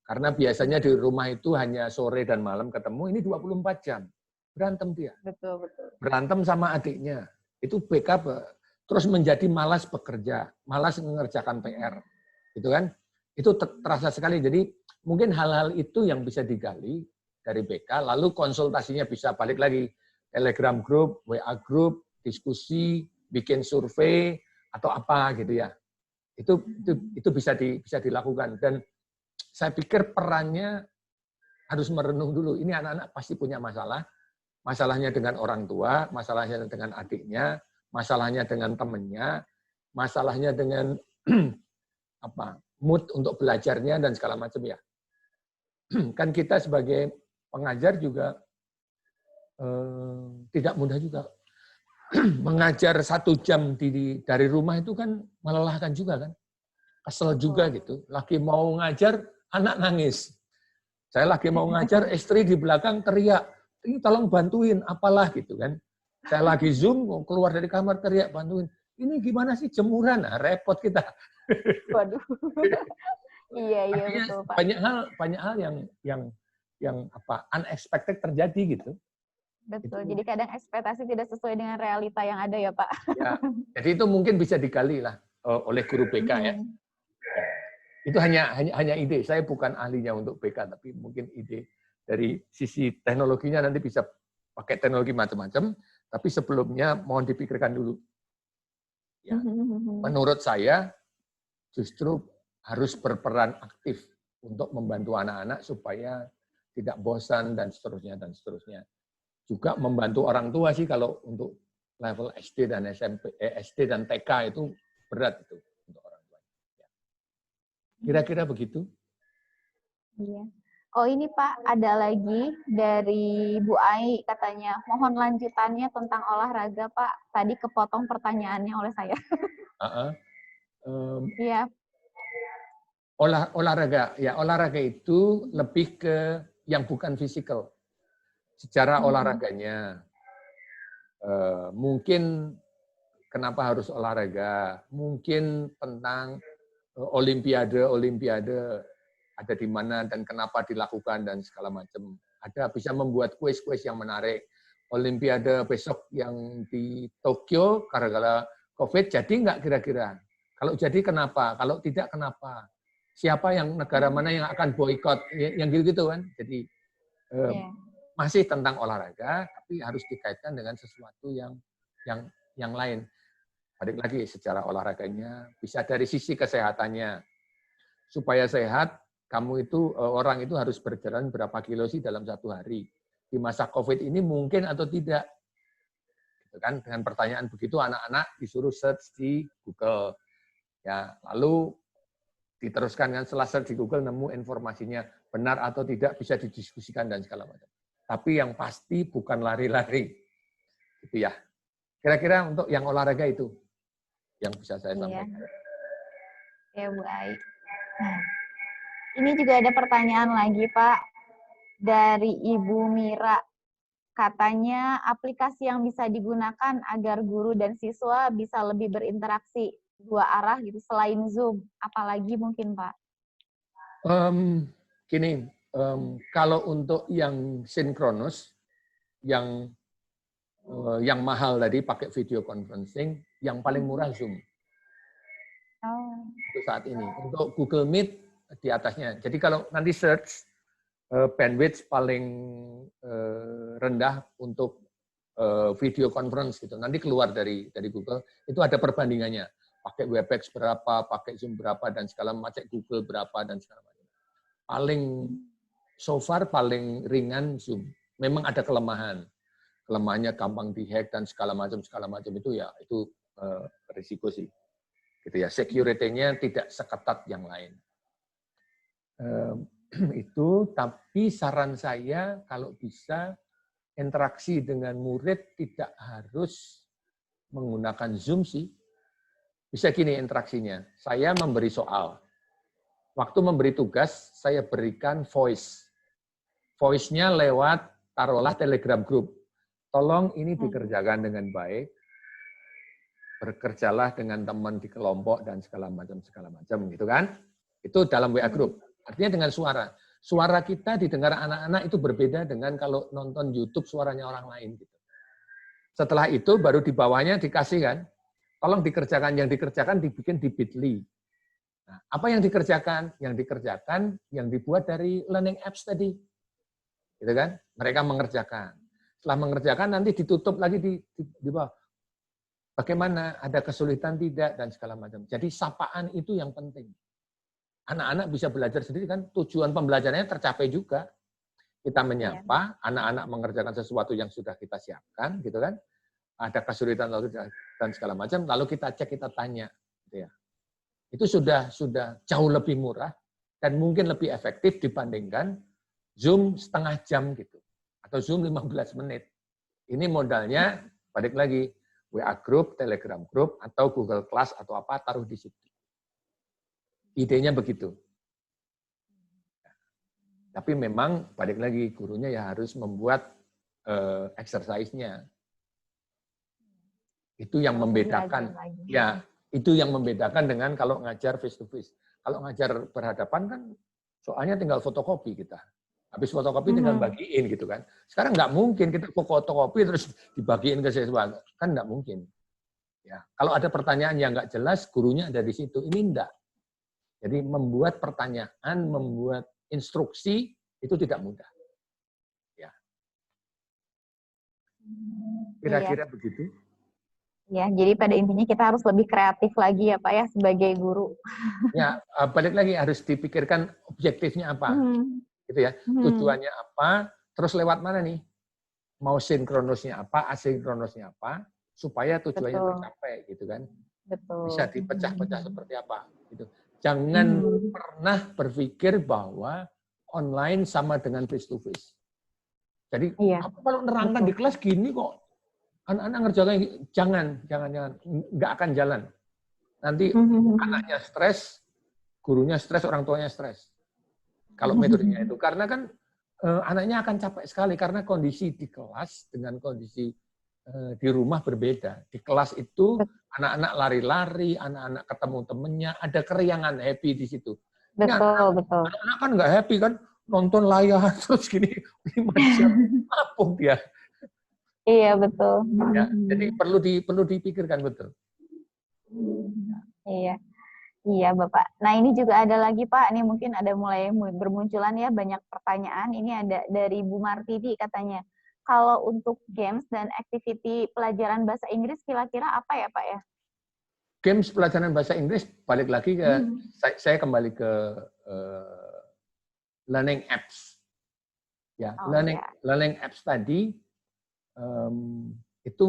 Karena biasanya di rumah itu hanya sore dan malam ketemu, ini 24 jam. Berantem dia. Betul. Berantem sama adiknya. Itu BK terus menjadi malas bekerja, malas mengerjakan PR. Gitu kan? Itu terasa sekali. Jadi mungkin hal-hal itu yang bisa digali dari BK, lalu konsultasinya bisa balik lagi. Telegram group, WA group, diskusi, bikin survei, atau apa gitu ya. Itu bisa dilakukan. Dan saya pikir perannya harus merenung dulu. Ini anak-anak pasti punya masalah. Masalahnya dengan orang tua, masalahnya dengan adiknya, masalahnya dengan temannya, masalahnya dengan mood untuk belajarnya dan segala macam ya. Kan kita sebagai pengajar juga tidak mudah juga. Mengajar 1 jam dari rumah itu kan melelahkan juga kan. Kesel juga gitu. Lagi mau ngajar, anak nangis. Saya lagi mau ngajar, istri di belakang teriak, ini tolong bantuin, apalah gitu kan. Saya lagi Zoom, keluar dari kamar teriak, bantuin. ini gimana sih jemuran? Nah, repot kita. Waduh. Iya, Artinya betul, Pak. banyak hal yang apa unexpected terjadi gitu. Betul. Itu, Jadi kadang ekspektasi tidak sesuai dengan realita yang ada ya, Pak. ya, jadi itu mungkin bisa digali lah oleh guru BK ya. Itu hanya ide. Saya bukan ahlinya untuk BK, tapi mungkin ide dari sisi teknologinya nanti bisa pakai teknologi macam-macam. Tapi sebelumnya mohon dipikirkan dulu. Ya. Menurut saya justru harus berperan aktif untuk membantu anak-anak supaya tidak bosan dan seterusnya dan seterusnya. Juga membantu orang tua sih kalau untuk level SD dan SMP, SD dan TK itu berat itu untuk orang tua. Kira-kira begitu. Iya. Oh ini Pak, ada lagi dari Bu Ai katanya, mohon lanjutannya tentang olahraga Pak. Tadi kepotong pertanyaannya oleh saya. Iya. Olahraga, ya olahraga itu lebih ke yang bukan fisikal. Secara olahraganya, mungkin kenapa harus olahraga? Mungkin tentang olimpiade ada di mana dan kenapa dilakukan dan segala macam. Ada bisa membuat kuis-kuis yang menarik. Olimpiade besok yang di Tokyo gara-gara COVID jadi nggak kira-kira? Kalau jadi kenapa? Kalau tidak kenapa? Siapa yang negara mana yang akan boikot? Yang gitu-gitu kan. Jadi masih tentang olahraga, tapi harus dikaitkan dengan sesuatu yang lain. Balik lagi secara olahraganya, bisa dari sisi kesehatannya. Supaya sehat, kamu itu orang itu harus berjalan berapa kilo sih dalam satu hari. Di masa COVID ini mungkin atau tidak. Gitu kan? Dengan pertanyaan begitu anak-anak disuruh search di Google. Ya, lalu diteruskan kan setelah search di Google nemu informasinya benar atau tidak bisa didiskusikan dan segala macam. Tapi yang pasti bukan lari-lari. Gitu ya. Kira-kira untuk yang olahraga itu yang bisa saya sampaikan. Ya, Bu Ai. Ini juga ada pertanyaan lagi, Pak, dari Ibu Mira. Katanya aplikasi yang bisa digunakan agar guru dan siswa bisa lebih berinteraksi dua arah gitu selain Zoom, apalagi mungkin, Pak? Kalau untuk yang sinkronus, yang mahal tadi pakai video conferencing, yang paling murah Zoom. Untuk saat ini. Untuk Google Meet di atasnya. Jadi kalau nanti search bandwidth paling rendah untuk video conference gitu. Nanti keluar dari Google itu ada perbandingannya. Pakai Webex berapa, pakai Zoom berapa dan segala macam, Google berapa dan segala macam. Paling so far paling ringan Zoom. Memang ada kelemahan. Kelemahannya gampang dihack dan segala macam itu ya itu risiko sih. Gitu ya, security-nya tidak seketat yang lain. Itu, tapi saran saya kalau bisa interaksi dengan murid tidak harus menggunakan Zoom sih. Bisa gini interaksinya, saya memberi soal. Waktu memberi tugas, saya berikan voice. Voice-nya lewat, taruhlah Telegram group. Tolong ini dikerjakan dengan baik. Bekerjalah dengan teman di kelompok dan segala macam gitu kan. Itu dalam WA group. Artinya dengan suara. Suara kita didengar anak-anak itu berbeda dengan kalau nonton YouTube suaranya orang lain gitu. Setelah itu baru di bawahnya dikasih kan, tolong dikerjakan, yang dikerjakan dibikin di Bitly. Nah, apa yang dikerjakan? Yang dikerjakan yang dibuat dari learning apps tadi. Gitu kan? Mereka mengerjakan. Setelah mengerjakan nanti ditutup lagi di bawah. Bagaimana, ada kesulitan tidak, dan segala macam. Jadi sapaan itu yang penting. Anak-anak bisa belajar sendiri kan, tujuan pembelajarannya tercapai juga. Kita menyapa, anak-anak mengerjakan sesuatu yang sudah kita siapkan, gitu kan. Ada kesulitan dan segala macam, lalu kita cek, kita tanya. Gitu ya. Itu sudah jauh lebih murah, dan mungkin lebih efektif dibandingkan Zoom setengah jam gitu. Atau Zoom 15 menit. Ini modalnya, balik lagi, WA group, Telegram group, atau Google Class, atau apa, taruh di situ. Idenya begitu. Tapi memang, balik lagi, gurunya ya harus membuat exercise-nya. Itu yang membedakan. Belajar lagi. Ya, itu yang membedakan dengan kalau ngajar face to face. Kalau ngajar berhadapan kan soalnya tinggal fotokopi kita. Habis fotokopi tinggal bagiin gitu kan. Sekarang nggak mungkin kita fotokopi terus dibagiin ke siswa. Kan nggak mungkin. Ya, kalau ada pertanyaan yang nggak jelas, gurunya ada di situ. Ini enggak. Jadi membuat pertanyaan, membuat instruksi itu tidak mudah. Ya. Kira-kira begitu. Ya, jadi pada intinya kita harus lebih kreatif lagi ya Pak ya sebagai guru. Ya, balik lagi harus dipikirkan objektifnya apa. Gitu ya. Tujuannya apa, terus lewat mana nih? Mau sinkronosnya apa, asinkronosnya apa, supaya tujuannya tercapai gitu kan. Betul. Bisa dipecah-pecah seperti apa gitu. Jangan pernah berpikir bahwa online sama dengan face to face. Jadi apa kalau nerangkan di kelas gini kok anak-anak ngerjain, jangan, nggak akan jalan. Nanti anaknya stres, gurunya stres, orang tuanya stres. Kalau metodenya itu, karena kan anaknya akan capek sekali karena kondisi di kelas dengan kondisi di rumah berbeda. Di kelas itu anak-anak lari-lari, anak-anak ketemu temennya, ada keriangan happy di situ. Betul. Anak-anak kan nggak happy kan, nonton layar terus gini 5 jam, apung dia. Iya betul. Ya, jadi perlu dipikirkan betul. Iya Bapak. Nah ini juga ada lagi Pak, ini mungkin ada mulai bermunculan ya banyak pertanyaan. Ini ada dari Bu Martini katanya, kalau untuk games dan activity pelajaran bahasa Inggris kira-kira apa ya Pak ya? Games pelajaran bahasa Inggris balik lagi ke saya kembali ke learning apps. Ya, learning apps tadi itu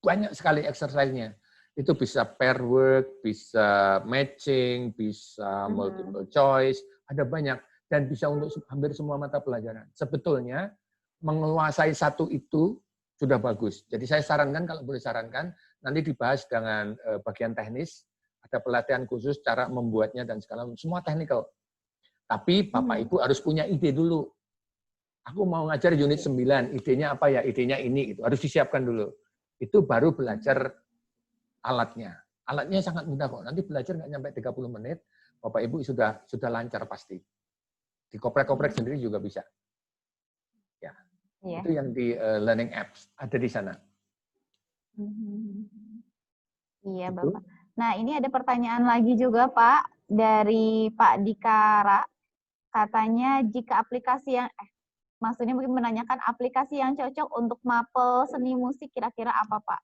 banyak sekali exercise-nya. Itu bisa pair work, bisa matching, bisa multiple choice, ada banyak dan bisa untuk hampir semua mata pelajaran. Sebetulnya menguasai satu itu sudah bagus. Jadi saya sarankan, kalau boleh sarankan, nanti dibahas dengan bagian teknis, ada pelatihan khusus cara membuatnya dan segala semua technical. Tapi Bapak Ibu harus punya ide dulu. Aku mau ngajar unit 9, idenya apa ya? Idenya ini gitu. Harus disiapkan dulu. Itu baru belajar alatnya. Alatnya sangat mudah kok. Nanti belajar nggak nyampe 30 menit, Bapak Ibu sudah lancar pasti. Dikoprek-koprek sendiri juga bisa. Ya. Itu yang di learning apps ada di sana. Iya Bapak. Nah ini ada pertanyaan lagi juga Pak dari Pak Dikara. Katanya jika aplikasi yang maksudnya mungkin menanyakan aplikasi yang cocok untuk mapel seni musik kira-kira apa Pak?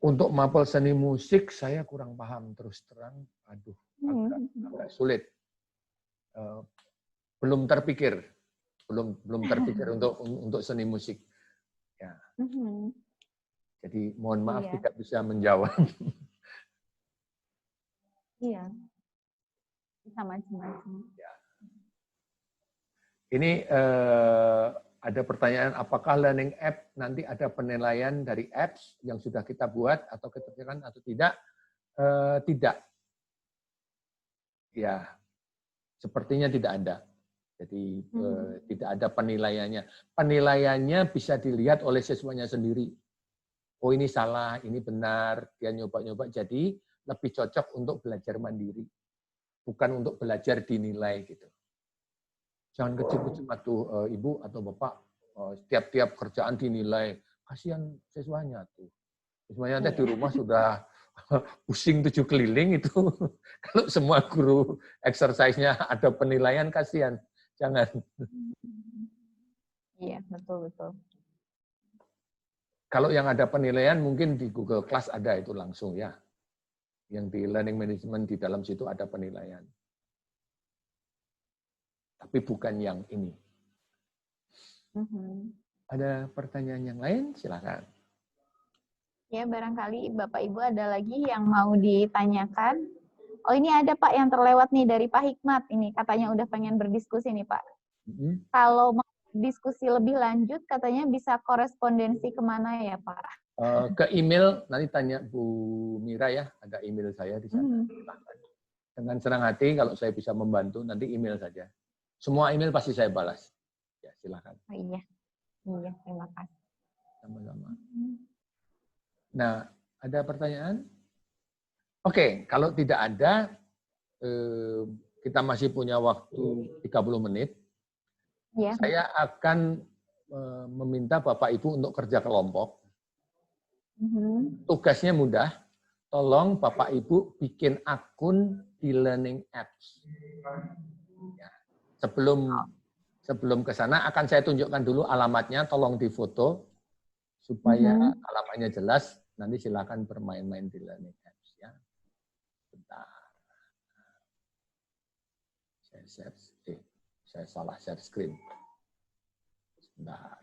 Untuk mapel seni musik saya kurang paham terus terang, agak sulit. Belum terpikir untuk seni musik. Ya. Jadi mohon maaf tidak bisa menjawab. Iya. Bisa macam-macam. Ya. Ini ada pertanyaan, apakah learning app nanti ada penilaian dari apps yang sudah kita buat atau keterjangkauan atau tidak? Tidak. Ya, sepertinya tidak ada. Jadi tidak ada penilaiannya. Penilaiannya bisa dilihat oleh siswanya sendiri. Oh ini salah, ini benar, dia nyoba-nyoba. Jadi lebih cocok untuk belajar mandiri. Bukan untuk belajar dinilai gitu. Jangan kecil-kecil tuh Ibu atau Bapak setiap-tiap kerjaan dinilai. Kasihan siswanya tuh. Siswanya di rumah sudah pusing 7 keliling itu. Kalau semua guru exercise-nya ada penilaian, kasihan. Jangan. Iya, betul. Kalau yang ada penilaian mungkin di Google Class ada itu langsung ya. Yang di learning management di dalam situ ada penilaian. Tapi bukan yang ini. Ada pertanyaan yang lain? Silakan. Ya, barangkali Bapak Ibu ada lagi yang mau ditanyakan. Oh, ini ada Pak yang terlewat nih dari Pak Hikmat. Ini katanya udah pengen berdiskusi nih Pak. Kalau mau diskusi lebih lanjut, katanya bisa korespondensi kemana ya Pak? Ke email, nanti tanya Bu Mira ya. Ada email saya di sana. Dengan senang hati, kalau saya bisa membantu, nanti email saja. Semua email pasti saya balas. Ya, silakan. Oh, iya, terima kasih. Sama-sama. Nah, Ada pertanyaan? Oke, kalau tidak ada, kita masih punya waktu 30 menit. Ya. Saya akan meminta Bapak Ibu untuk kerja kelompok. Tugasnya mudah. Tolong Bapak Ibu bikin akun di Learning Apps. Ya. Sebelum ke sana akan saya tunjukkan dulu alamatnya, tolong difoto supaya alamatnya jelas. Nanti silakan bermain-main di Learning Apps ya. Bentar. Saya salah share screen. Sebentar.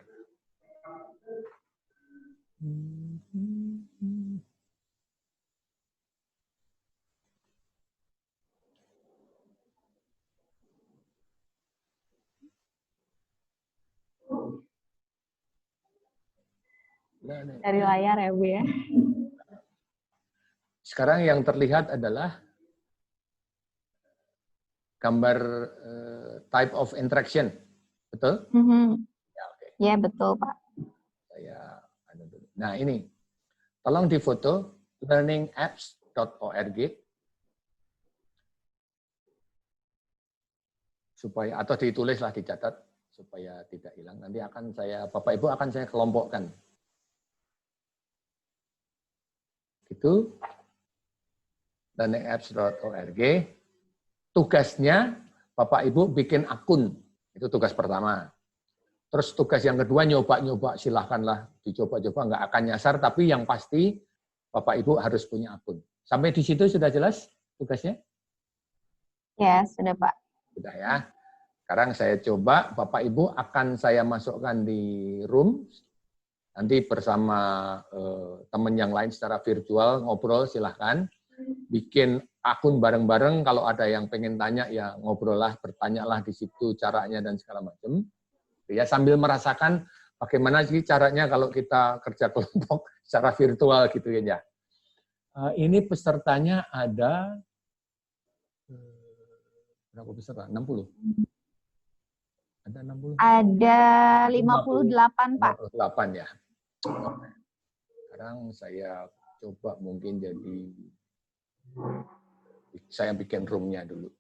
Dari layar ya, Bu ya. Sekarang yang terlihat adalah gambar type of interaction. Betul? Ya, oke. Ya, betul, Pak. Nah, ini. Tolong difoto learningapps.org supaya, atau ditulislah, dicatat supaya tidak hilang. Nanti akan Bapak Ibu akan saya kelompokkan. Itu learningapps.org. Tugasnya Bapak Ibu bikin akun. Itu tugas pertama. Terus tugas yang kedua nyoba-nyoba, silahkanlah dicoba-coba, nggak akan nyasar, tapi yang pasti Bapak Ibu harus punya akun. Sampai di situ sudah jelas tugasnya? Ya, sudah Pak. Sudah ya. Sekarang saya coba, Bapak Ibu akan saya masukkan di room, nanti bersama teman yang lain secara virtual, ngobrol silahkan. Bikin akun bareng-bareng, kalau ada yang pengen tanya ya ngobrol lah, bertanyalah di situ caranya dan segala macam. Ya, sambil merasakan bagaimana sih caranya kalau kita kerja kelompok secara virtual gitu ya. Ini pesertanya ada berapa peserta? 60? Ada 60? Ada 58, Pak. 58 ya. Sekarang saya coba mungkin saya bikin room-nya dulu.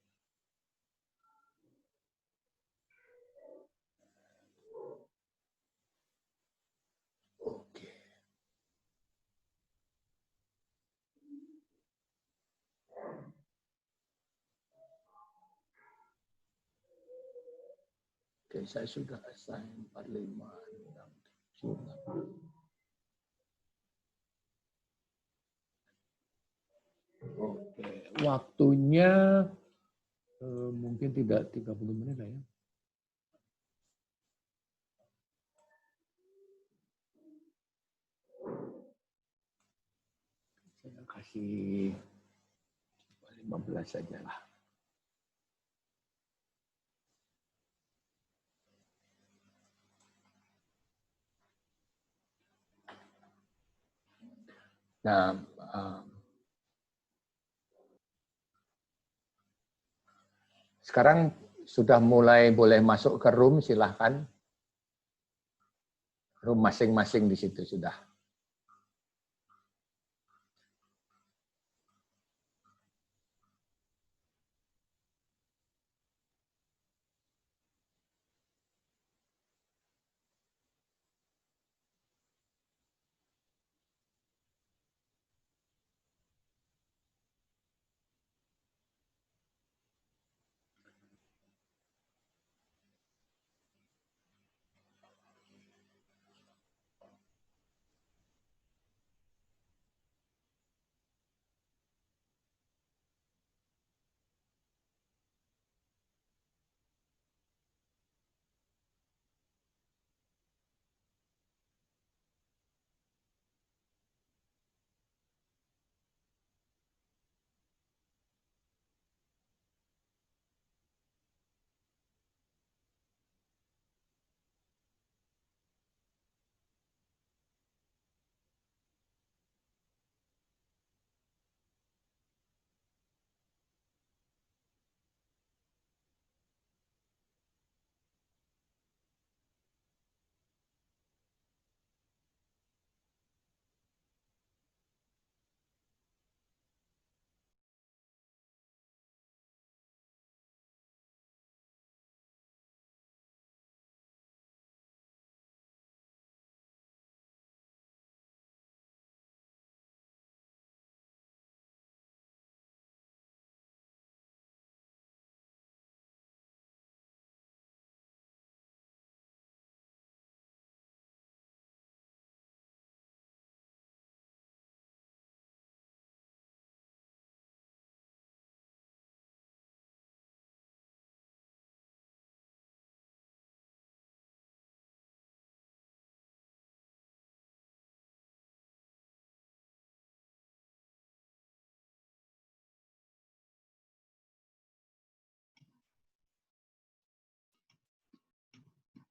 Oke, saya sudah assign 45, 6, 7, 6. Oke, waktunya mungkin tidak 30 menit lah ya. Saya kasih 15 saja lah. Nah, sekarang sudah mulai boleh masuk ke room, silahkan. Room masing-masing di situ sudah.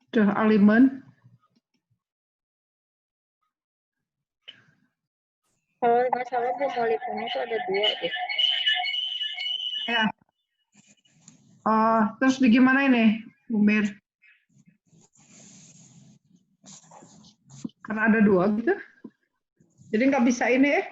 Tuh, Aliman. Kalau nggak salah Bu Molipunnya itu ada 2 deh. Ya. Oh, terus gimana ini, Bu Mir? Karena ada 2 gitu. Jadi nggak bisa ini ya?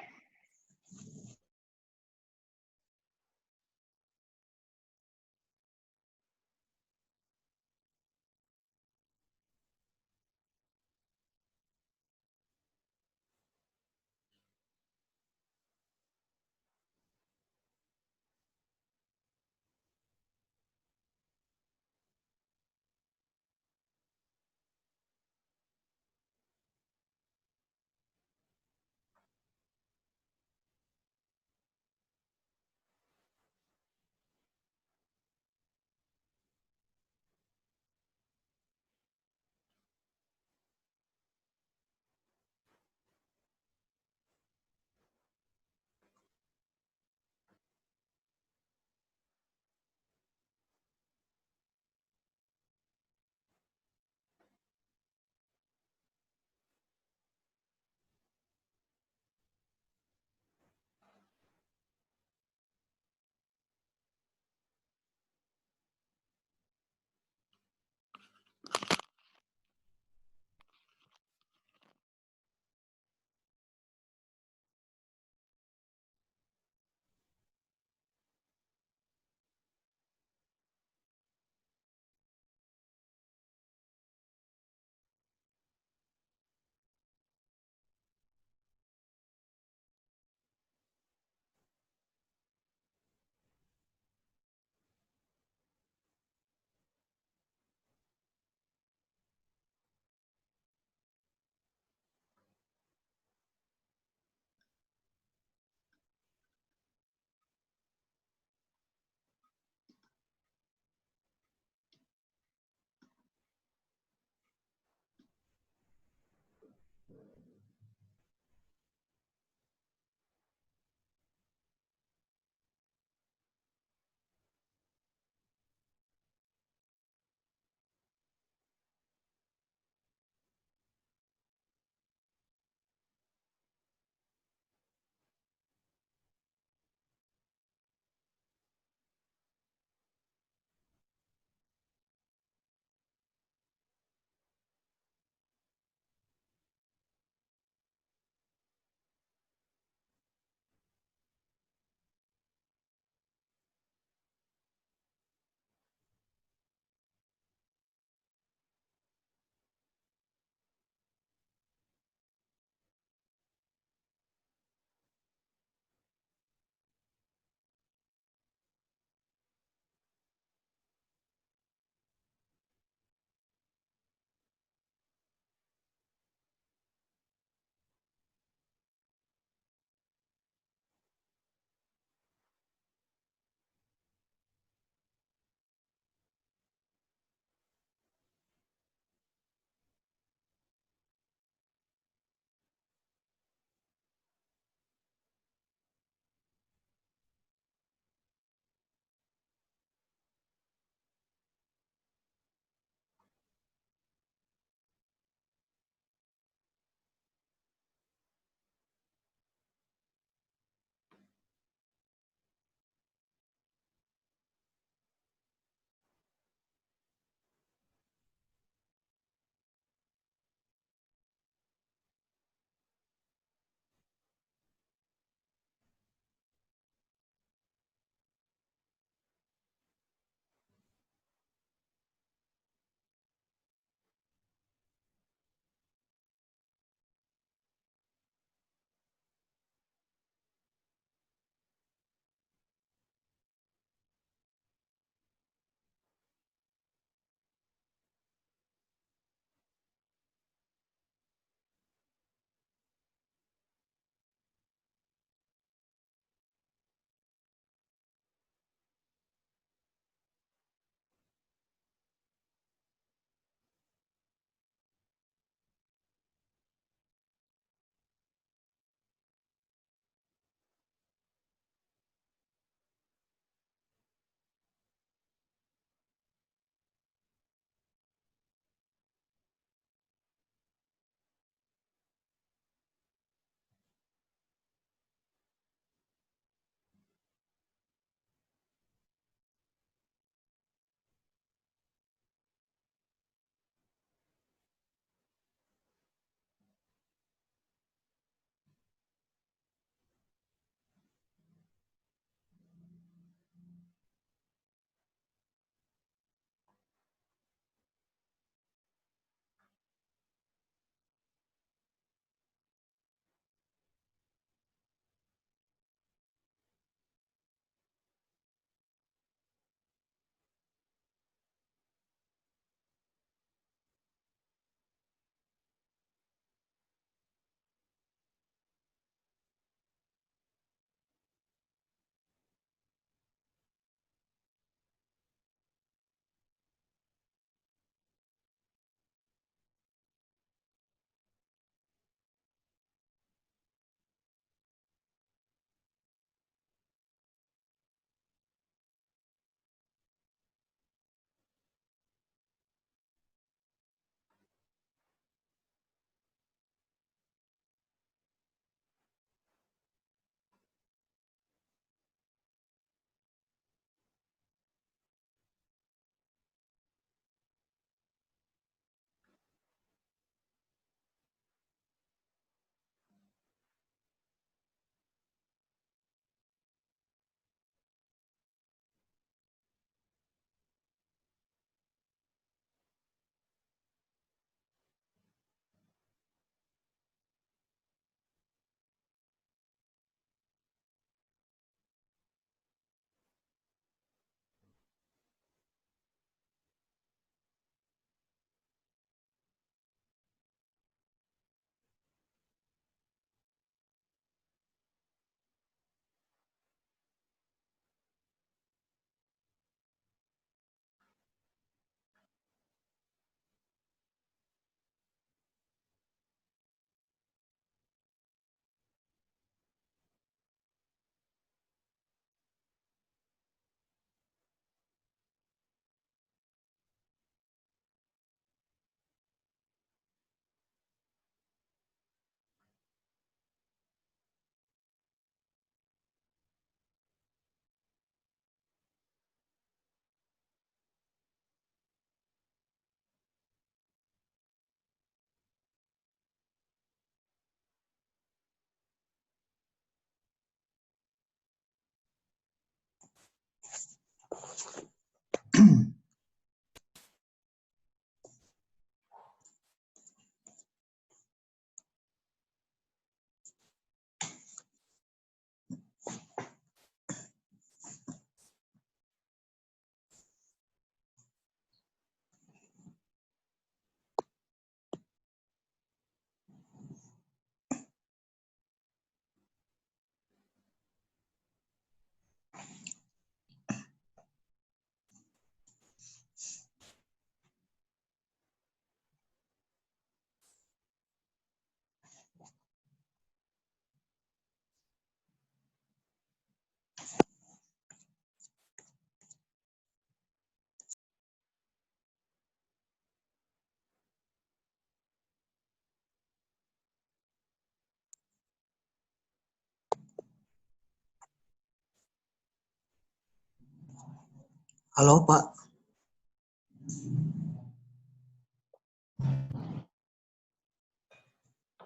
Halo Pak.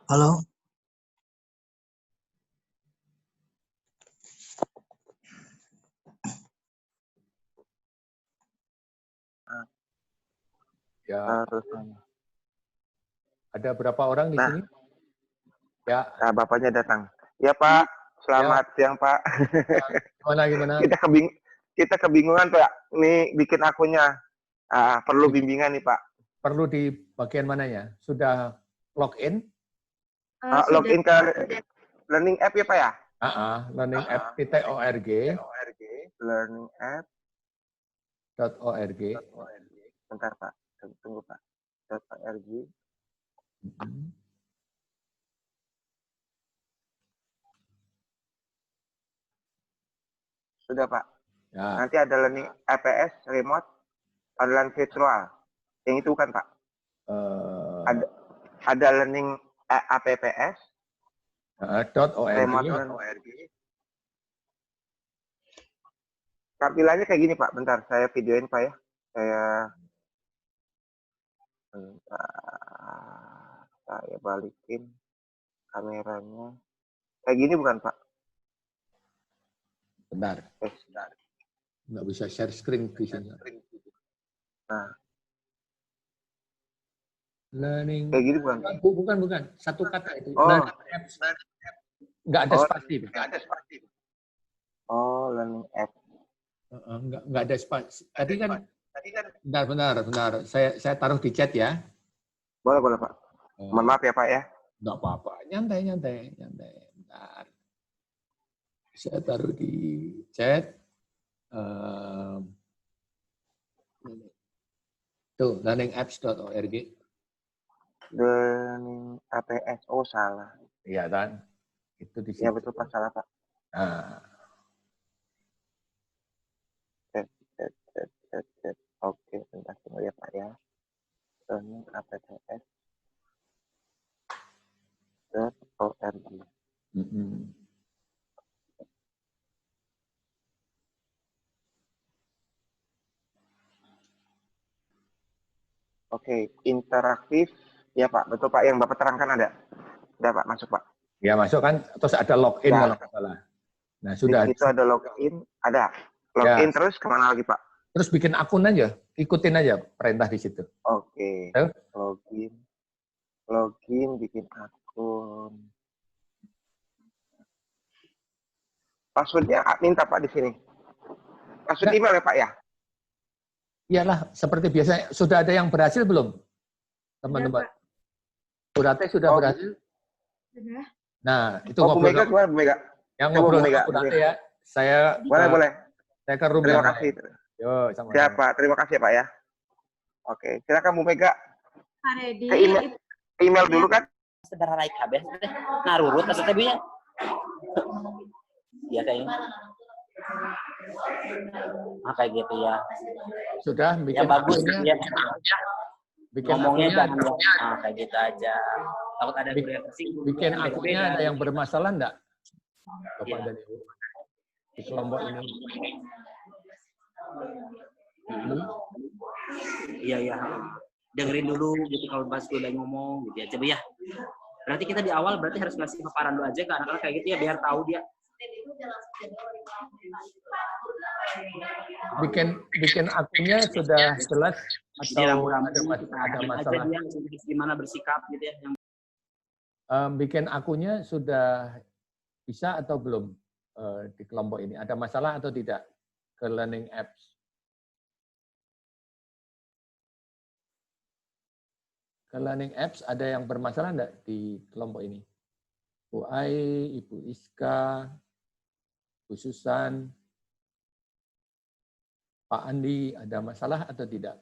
Halo. Ya. Ada berapa orang di sini? Ya. Nah, Bapaknya datang. Ya Pak, selamat siang Pak. Gimana? Kita kebingungan Pak. Nih bikin akunnya. Perlu bimbingan nih Pak. Perlu di bagian mananya? Sudah login? Login ke Learning App ya Pak ya? Learning App.org. Learning App.org. Bentar Pak, tunggu Pak. .org. Sudah Pak. Ya. Nanti ada Learning APS Remote Online Virtual. Yang itu kan Pak? Ada Learning APPS .org. Tampilannya kayak gini Pak. Bentar, saya videoin Pak ya. Saya balikin kameranya. Kayak gini bukan Pak? Bentar. Nggak bisa share screen di sini. Nah. Learning. Kayak gini bukan? Bukan. Satu kata itu. Oh. Learning apps. Nggak ada spasi. Oh, Learning App. Nggak ada spasi. Tadi kan. Bentar. Saya taruh di chat ya. Boleh Pak. Mohon maaf ya Pak ya. Nggak apa-apa. Nyantai. Bentar. Saya taruh di chat. Tuh, learningapps.org. Learning APS. Oh, salah. Iya kan? Itu di situ. Iya betul Pak, salah Pak. Oke, bentar tunggu ya Pak ya. Learning APS.org. Oke, interaktif. Ya Pak, betul Pak. Yang Bapak terangkan ada? Ada Pak, masuk Pak. Ya masuk kan, terus ada login kalau nggak salah. Nah sudah. Di situ ada login, ada. Login ya. Terus kemana lagi Pak? Terus bikin akun aja, ikutin aja perintah di situ. Oke. Login, bikin akun. Passwordnya minta Pak di sini. Password email ya Pak ya? Iyalah, seperti biasa. Sudah ada yang berhasil belum, teman-teman? Burate sudah berhasil? Sudah. Nah, itu Bu Mega gimana Bu Mega? Yang ngobrol sama Burate ya. Saya boleh. Saya ke room terima kasih. Yo, sama. Siapa? Terima kasih ya Pak ya. Oke, silakan Bu Mega. Ready. Ke email dulu kan? Sederhana kabeh teh narurut atau teh bieu. Iya kayaknya. Kayak gitu ya. Sudah bikin yang bagus ya. Bikin ngomongnya akunnya, jangan kayak gitu aja. Takut ada yang tersinggung. Bikin akunnya ada yang bermasalah enggak? Bapak ya. dan Ibu. Di kelompok ini. Iya. Dengerin dulu gitu kalau pas gue lagi ngomong gitu ya. Coba ya. Berarti kita di awal berarti harus ngasih paparan dulu aja ke anak-anak kayak gitu ya biar tahu dia. bikin akunnya sudah jelas Jadi atau rambu-rambu ada aja masalah? dia gimana bersikap gitu ya. Yang Bikin akunnya sudah bisa atau belum di kelompok ini? Ada masalah atau tidak ke Learning Apps? Ke Learning Apps ada yang bermasalah enggak di kelompok ini? Bu Ai, Ibu Iska, Bu Susan, Pak Andi, ada masalah atau tidak?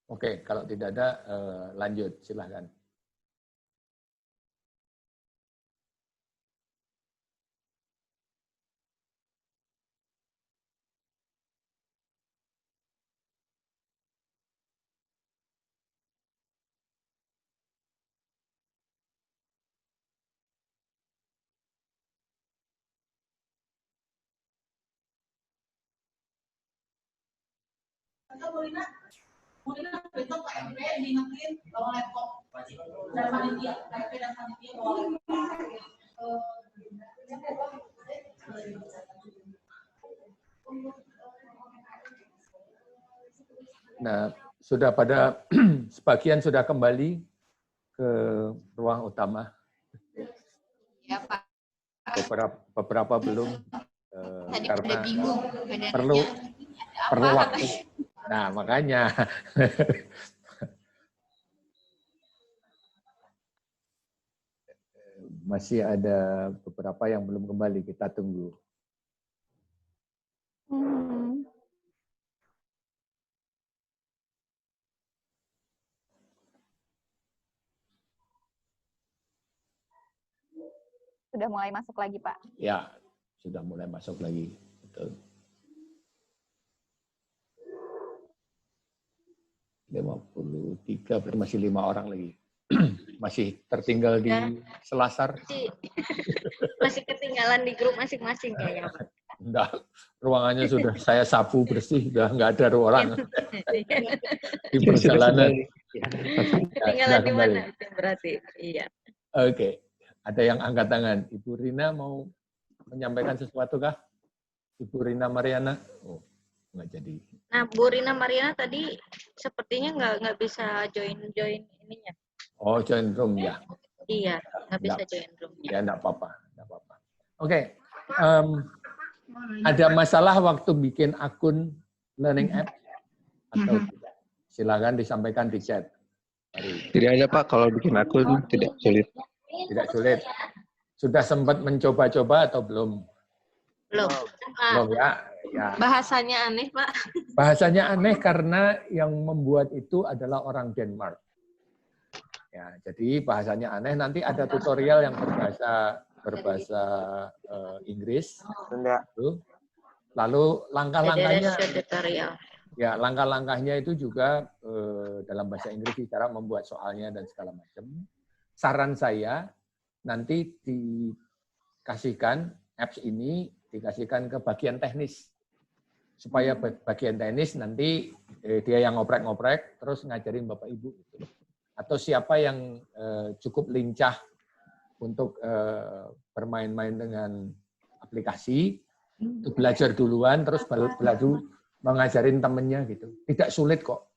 Oke, kalau tidak ada, lanjut, silahkan. Nah, sudah pada sebagian sudah kembali ke ruang utama. Ya, Pak. Beberapa belum Tadi karena udah bingung. perlu waktu. Nah, makanya masih ada beberapa yang belum kembali, kita tunggu. Sudah mulai masuk lagi, Pak. Ya, sudah mulai masuk lagi. Betul. 53, masih 5 orang lagi. Masih tertinggal di Selasar. Masih ketinggalan di grup masing-masing kayaknya, Pak. Enggak, ruangannya sudah saya sapu bersih, udah enggak ada orang di perjalanan. Ketinggalan di mana berarti? Iya. Oke, ada yang angkat tangan. Ibu Rina mau menyampaikan sesuatu kah? Ibu Rina Mariana? Oh, enggak jadi. Nah, Bu Rina Mariana tadi sepertinya nggak bisa join ininya. Oh, join room ya? Iya, nggak bisa join room. Ya, enggak apa-apa. Oke. Ada masalah waktu bikin akun Learning App atau tidak? Silakan disampaikan di chat. Tidak ada, Pak, kalau bikin akun tidak sulit. Tidak sulit. Sudah sempat mencoba-coba atau belum? Belum. Belum ya. Bahasanya aneh, Pak. Bahasanya aneh karena yang membuat itu adalah orang Denmark. Ya, jadi bahasanya aneh. Nanti ada tutorial yang berbahasa Inggris. Lalu langkah-langkahnya, ya langkah-langkahnya itu juga dalam bahasa Inggris, cara membuat soalnya dan segala macam. Saran saya nanti dikasihkan apps ini dikasihkan ke bagian teknis supaya bagian teknis nanti dia yang ngoprek-ngoprek terus ngajarin Bapak Ibu atau siapa yang cukup lincah untuk bermain-main dengan aplikasi, itu belajar duluan, terus belajar mengajarin temennya gitu. Tidak sulit kok.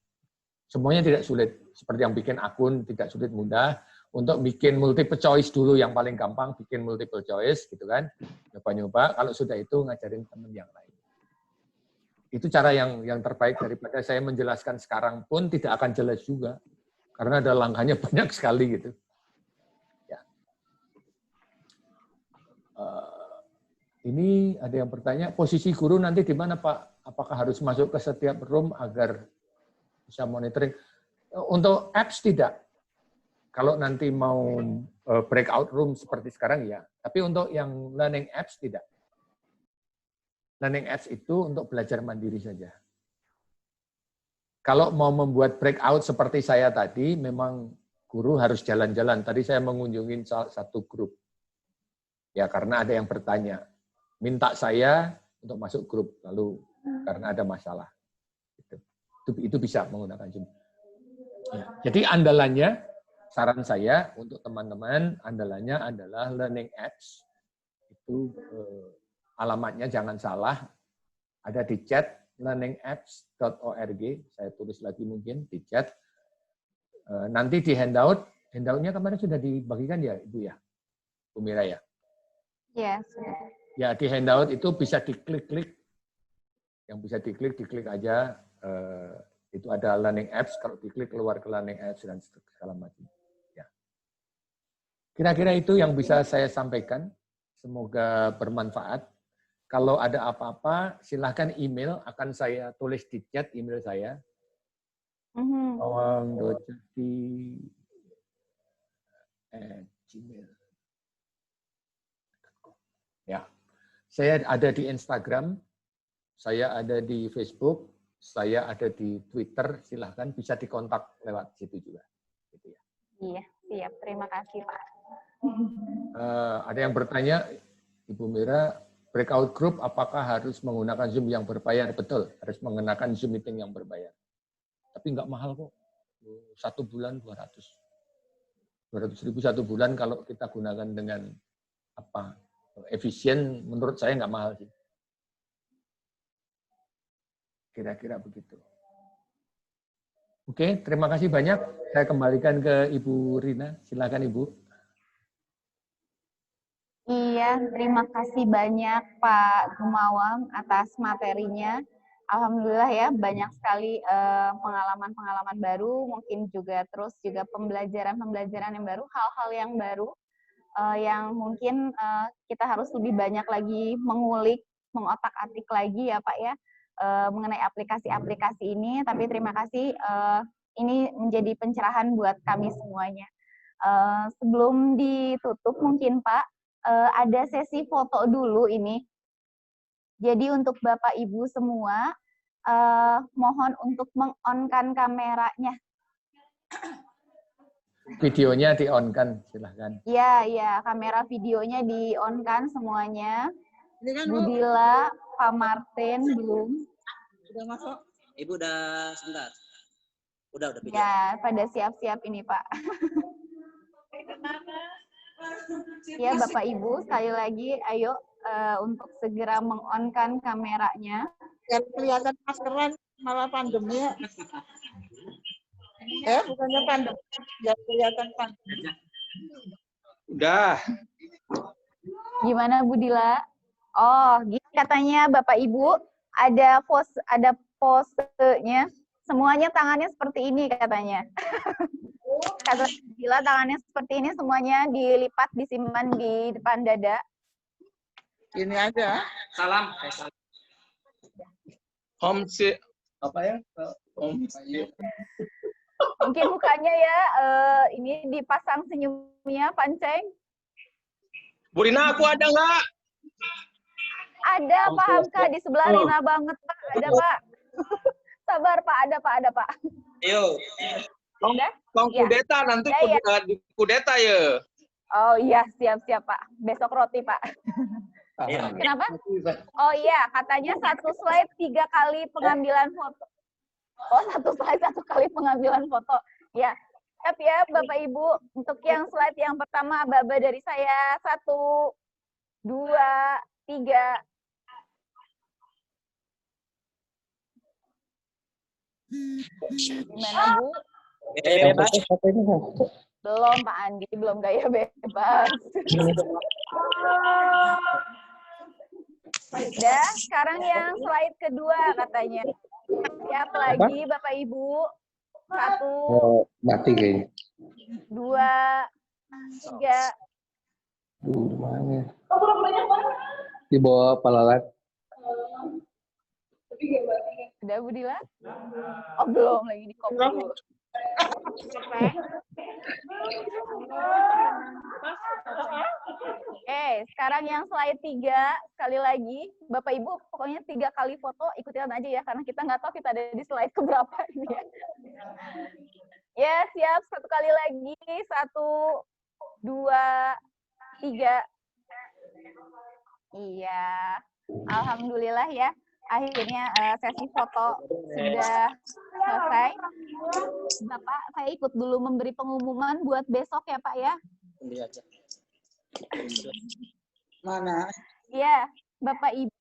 Semuanya tidak sulit. Seperti yang bikin akun, tidak sulit, mudah. Untuk bikin multiple choice dulu yang paling gampang, bikin multiple choice gitu kan. Nyoba-nyoba, kalau sudah itu ngajarin temen yang lain. Itu cara yang terbaik daripada saya menjelaskan sekarang pun tidak akan jelas juga. Karena ada langkahnya banyak sekali gitu. Ini ada yang bertanya, posisi guru nanti di mana Pak? Apakah harus masuk ke setiap room agar bisa monitoring? Untuk apps tidak. Kalau nanti mau breakout room seperti sekarang ya. Tapi untuk yang learning apps tidak. Learning apps itu untuk belajar mandiri saja. Kalau mau membuat breakout seperti saya tadi, memang guru harus jalan-jalan. Tadi saya mengunjungi satu grup. Ya, karena ada yang bertanya. Minta saya untuk masuk grup, lalu karena ada masalah. Itu bisa menggunakan Zoom. Ya, jadi andalannya, saran saya untuk teman-teman, andalannya adalah learning apps. itu alamatnya jangan salah, ada di chat learningapps.org, saya tulis lagi mungkin di chat. Nanti di handoutnya kemarin sudah dibagikan ya Ibu ya, Bu Mira ya? Iya, sudah. Ya, di handout itu bisa diklik-klik. Yang bisa diklik aja. Itu ada learning apps, kalau diklik keluar ke learning apps dan segala macam. Ya. Kira-kira itu yang bisa saya sampaikan. Semoga bermanfaat. Kalau ada apa-apa, silahkan email. Akan saya tulis di chat email saya. awang.jati@gmail. Ya. Saya ada di Instagram, saya ada di Facebook, saya ada di Twitter, silahkan bisa dikontak lewat situ juga. Gitu ya. Iya, siap. Terima kasih, Pak. Ada yang bertanya, Ibu Mira, breakout group apakah harus menggunakan Zoom yang berbayar? Betul, harus menggunakan Zoom meeting yang berbayar. Tapi nggak mahal kok. 1 bulan 200.000 1 bulan kalau kita gunakan dengan efisien, menurut saya nggak mahal sih. Kira-kira begitu. Oke, terima kasih banyak. Saya kembalikan ke Ibu Rina. Silakan Ibu. Iya, terima kasih banyak Pak Gumawang atas materinya. Alhamdulillah ya, banyak sekali pengalaman-pengalaman baru, mungkin juga pembelajaran-pembelajaran yang baru, hal-hal yang baru. Yang mungkin kita harus lebih banyak lagi mengulik, mengotak-atik lagi ya Pak ya, mengenai aplikasi-aplikasi ini. Tapi terima kasih, ini menjadi pencerahan buat kami semuanya. Sebelum ditutup mungkin Pak, ada sesi foto dulu ini. Jadi untuk Bapak Ibu semua, mohon untuk meng-on-kan kameranya. Videonya di-on-kan, silahkan. Iya, kamera videonya di-on-kan semuanya. Budila, Pak Martin, belum. Sudah masuk? Ibu udah sebentar. Udah video. Ya, pada siap-siap ini, Pak. Ya, Bapak Ibu, sekali lagi, ayo untuk segera meng-on-kan kameranya. Biar kelihatan maskeran, malah pandemi ya. Bukannya pandemi, biar kelihatan pandemi. Udah. Gimana Budila? Oh, gini katanya Bapak Ibu, ada posenya, semuanya tangannya seperti ini katanya. Kata Budila tangannya seperti ini, semuanya dilipat, disimpan di depan dada. Ini aja. Salam. Mungkin mukanya ya, ini dipasang senyumnya, Panceng. Bu Rina, aku ada nggak? Ada, Pak Hamka, di sebelah Rina banget, Pak. Ada, Pak. Sabar, Pak. Ada, Pak. Ayo. Udah? Kudeta, nanti kudeta ya. Oh iya, siap-siap, Pak. Besok roti, Pak. Kenapa? Oh iya, katanya 1 slide 3 kali pengambilan foto. Oh, 1 slide 1 kali pengambilan foto. Ya, siap ya Bapak Ibu. Untuk yang slide yang pertama, aba-aba dari saya. 1, 2, 3. Gimana Bu? Bebas. Belum Pak Andi, belum gaya bebas. Udah, sekarang yang slide kedua katanya. Siap lagi Bapak Ibu. 1, mati kayaknya. 2, 3. Mana? Di bawah palalat. Udah Bu Dila? Oh belum, lagi di copy dulu. Sekarang yang slide 3, sekali lagi. Bapak Ibu, pokoknya 3 kali foto, ikutin aja ya, karena kita nggak tahu kita ada di slide keberapa ini ya. Ya, siap. 1 kali lagi. 1, 2, 3. Iya. Alhamdulillah ya. Akhirnya sesi foto sudah selesai. Bapak, saya ikut dulu memberi pengumuman buat besok ya Pak ya. Mana? Iya, Bapak Ibu.